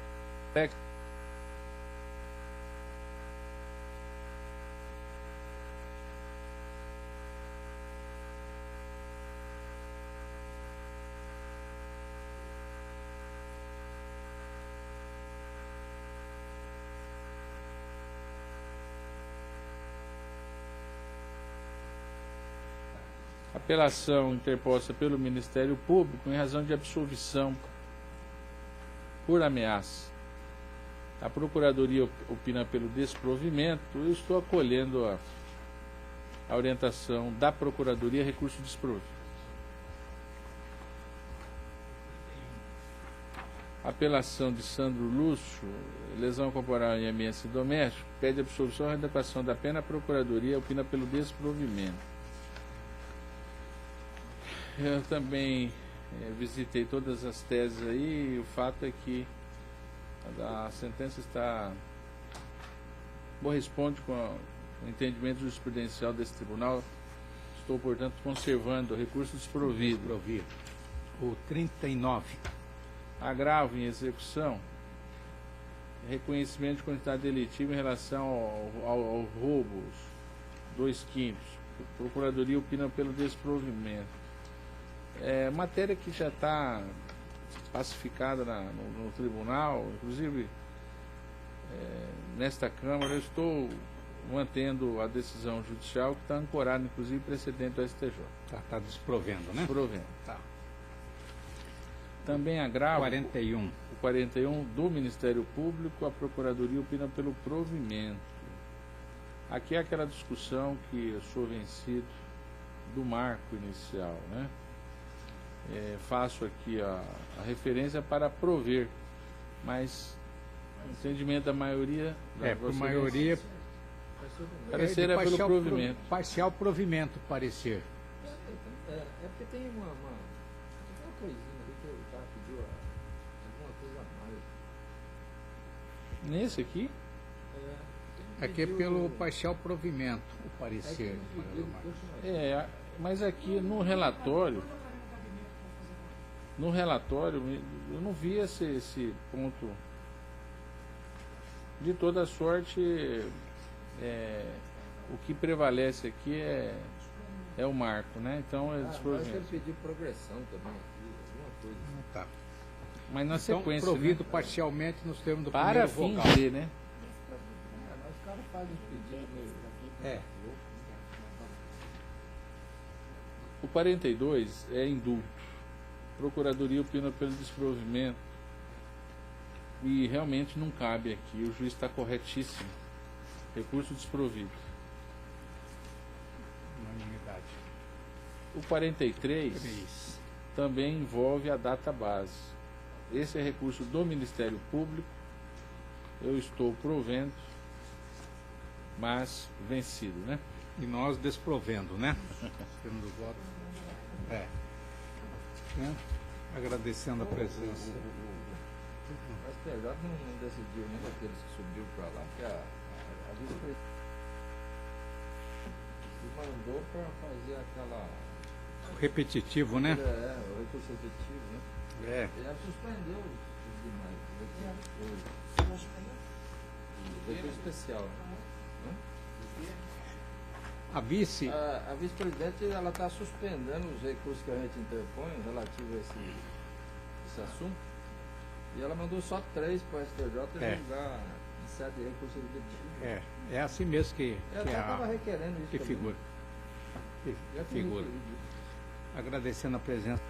F: apelação interposta pelo Ministério Público em razão de absolvição por ameaça. A Procuradoria opina pelo desprovimento. Eu estou acolhendo a orientação da Procuradoria, recurso desprovido. Apelação de Sandro Lúcio, lesão corporal em ambiente doméstico, pede absolvição e redação da pena. A Procuradoria opina pelo desprovimento. Eu também visitei todas as teses aí, e o fato é que a sentença corresponde com o entendimento jurisprudencial desse tribunal. Estou, portanto, conservando o recurso desprovido.
A: O 39.
F: Agravo em execução, reconhecimento de quantidade delitiva em relação ao roubos, 2/5. Procuradoria opina pelo desprovimento. Matéria que já está pacificada no tribunal, inclusive nesta Câmara. Eu estou mantendo a decisão judicial que está ancorada, inclusive, precedente do STJ.
A: Está desprovendo, né?
F: Desprovendo.
A: Tá.
F: Também agravo
A: 41.
F: o 41 do Ministério Público, a Procuradoria opina pelo provimento. Aqui é aquela discussão que eu sou vencido do marco inicial, né? Faço aqui a referência para prover, mas o entendimento da maioria...
A: Por maioria...
F: Parecer é pelo provimento.
A: Parcial provimento, parecer.
G: Porque tem uma coisinha ali que o cara pediu alguma coisa a mais.
F: Nesse aqui?
A: Aqui é pelo parcial provimento, o parecer.
F: Mas aqui no relatório eu não vi esse ponto. De toda sorte, o que prevalece aqui é o marco, né? Então é
G: Acho que ele
F: desprovimento.
G: pediu progressão também aqui, alguma coisa.
A: Tá.
F: Mas na
A: Então,
F: sequência,
A: provido
F: né?
A: parcialmente nos termos do
F: Para
A: primeiro
F: fim
A: vogal.
F: de, né?
G: Mas os caras fazem os pedidos meio...
F: O 42 é indulto. Procuradoria opina pelo desprovimento. E realmente não cabe aqui. O juiz está corretíssimo. Recurso desprovido.
A: Unanimidade.
F: O 43
A: 3.
F: também envolve a data base. Esse é recurso do Ministério Público. Eu estou provendo, mas vencido, né?
A: E nós desprovendo, né? Temos o voto. Né? Agradecendo a presença.
G: O STJ não decidiu nenhum daqueles que subiu para lá, porque a vice-presidente mandou para fazer aquela...
A: Repetitivo, né?
G: o recurso efetivo, né? E ela suspendeu os demais. O recurso especial. Né?
A: A vice,
G: A vice-presidente ela está suspendendo os recursos que a gente interpõe relativo a esse assunto. E ela mandou só 3 para o STJ julgar em sede de recurso efetivo.
A: é assim mesmo que
G: Ela estava requerendo isso.
A: que
G: também.
A: figura.
G: Já
A: Que figura.
G: figura.
A: Agradecendo a presença.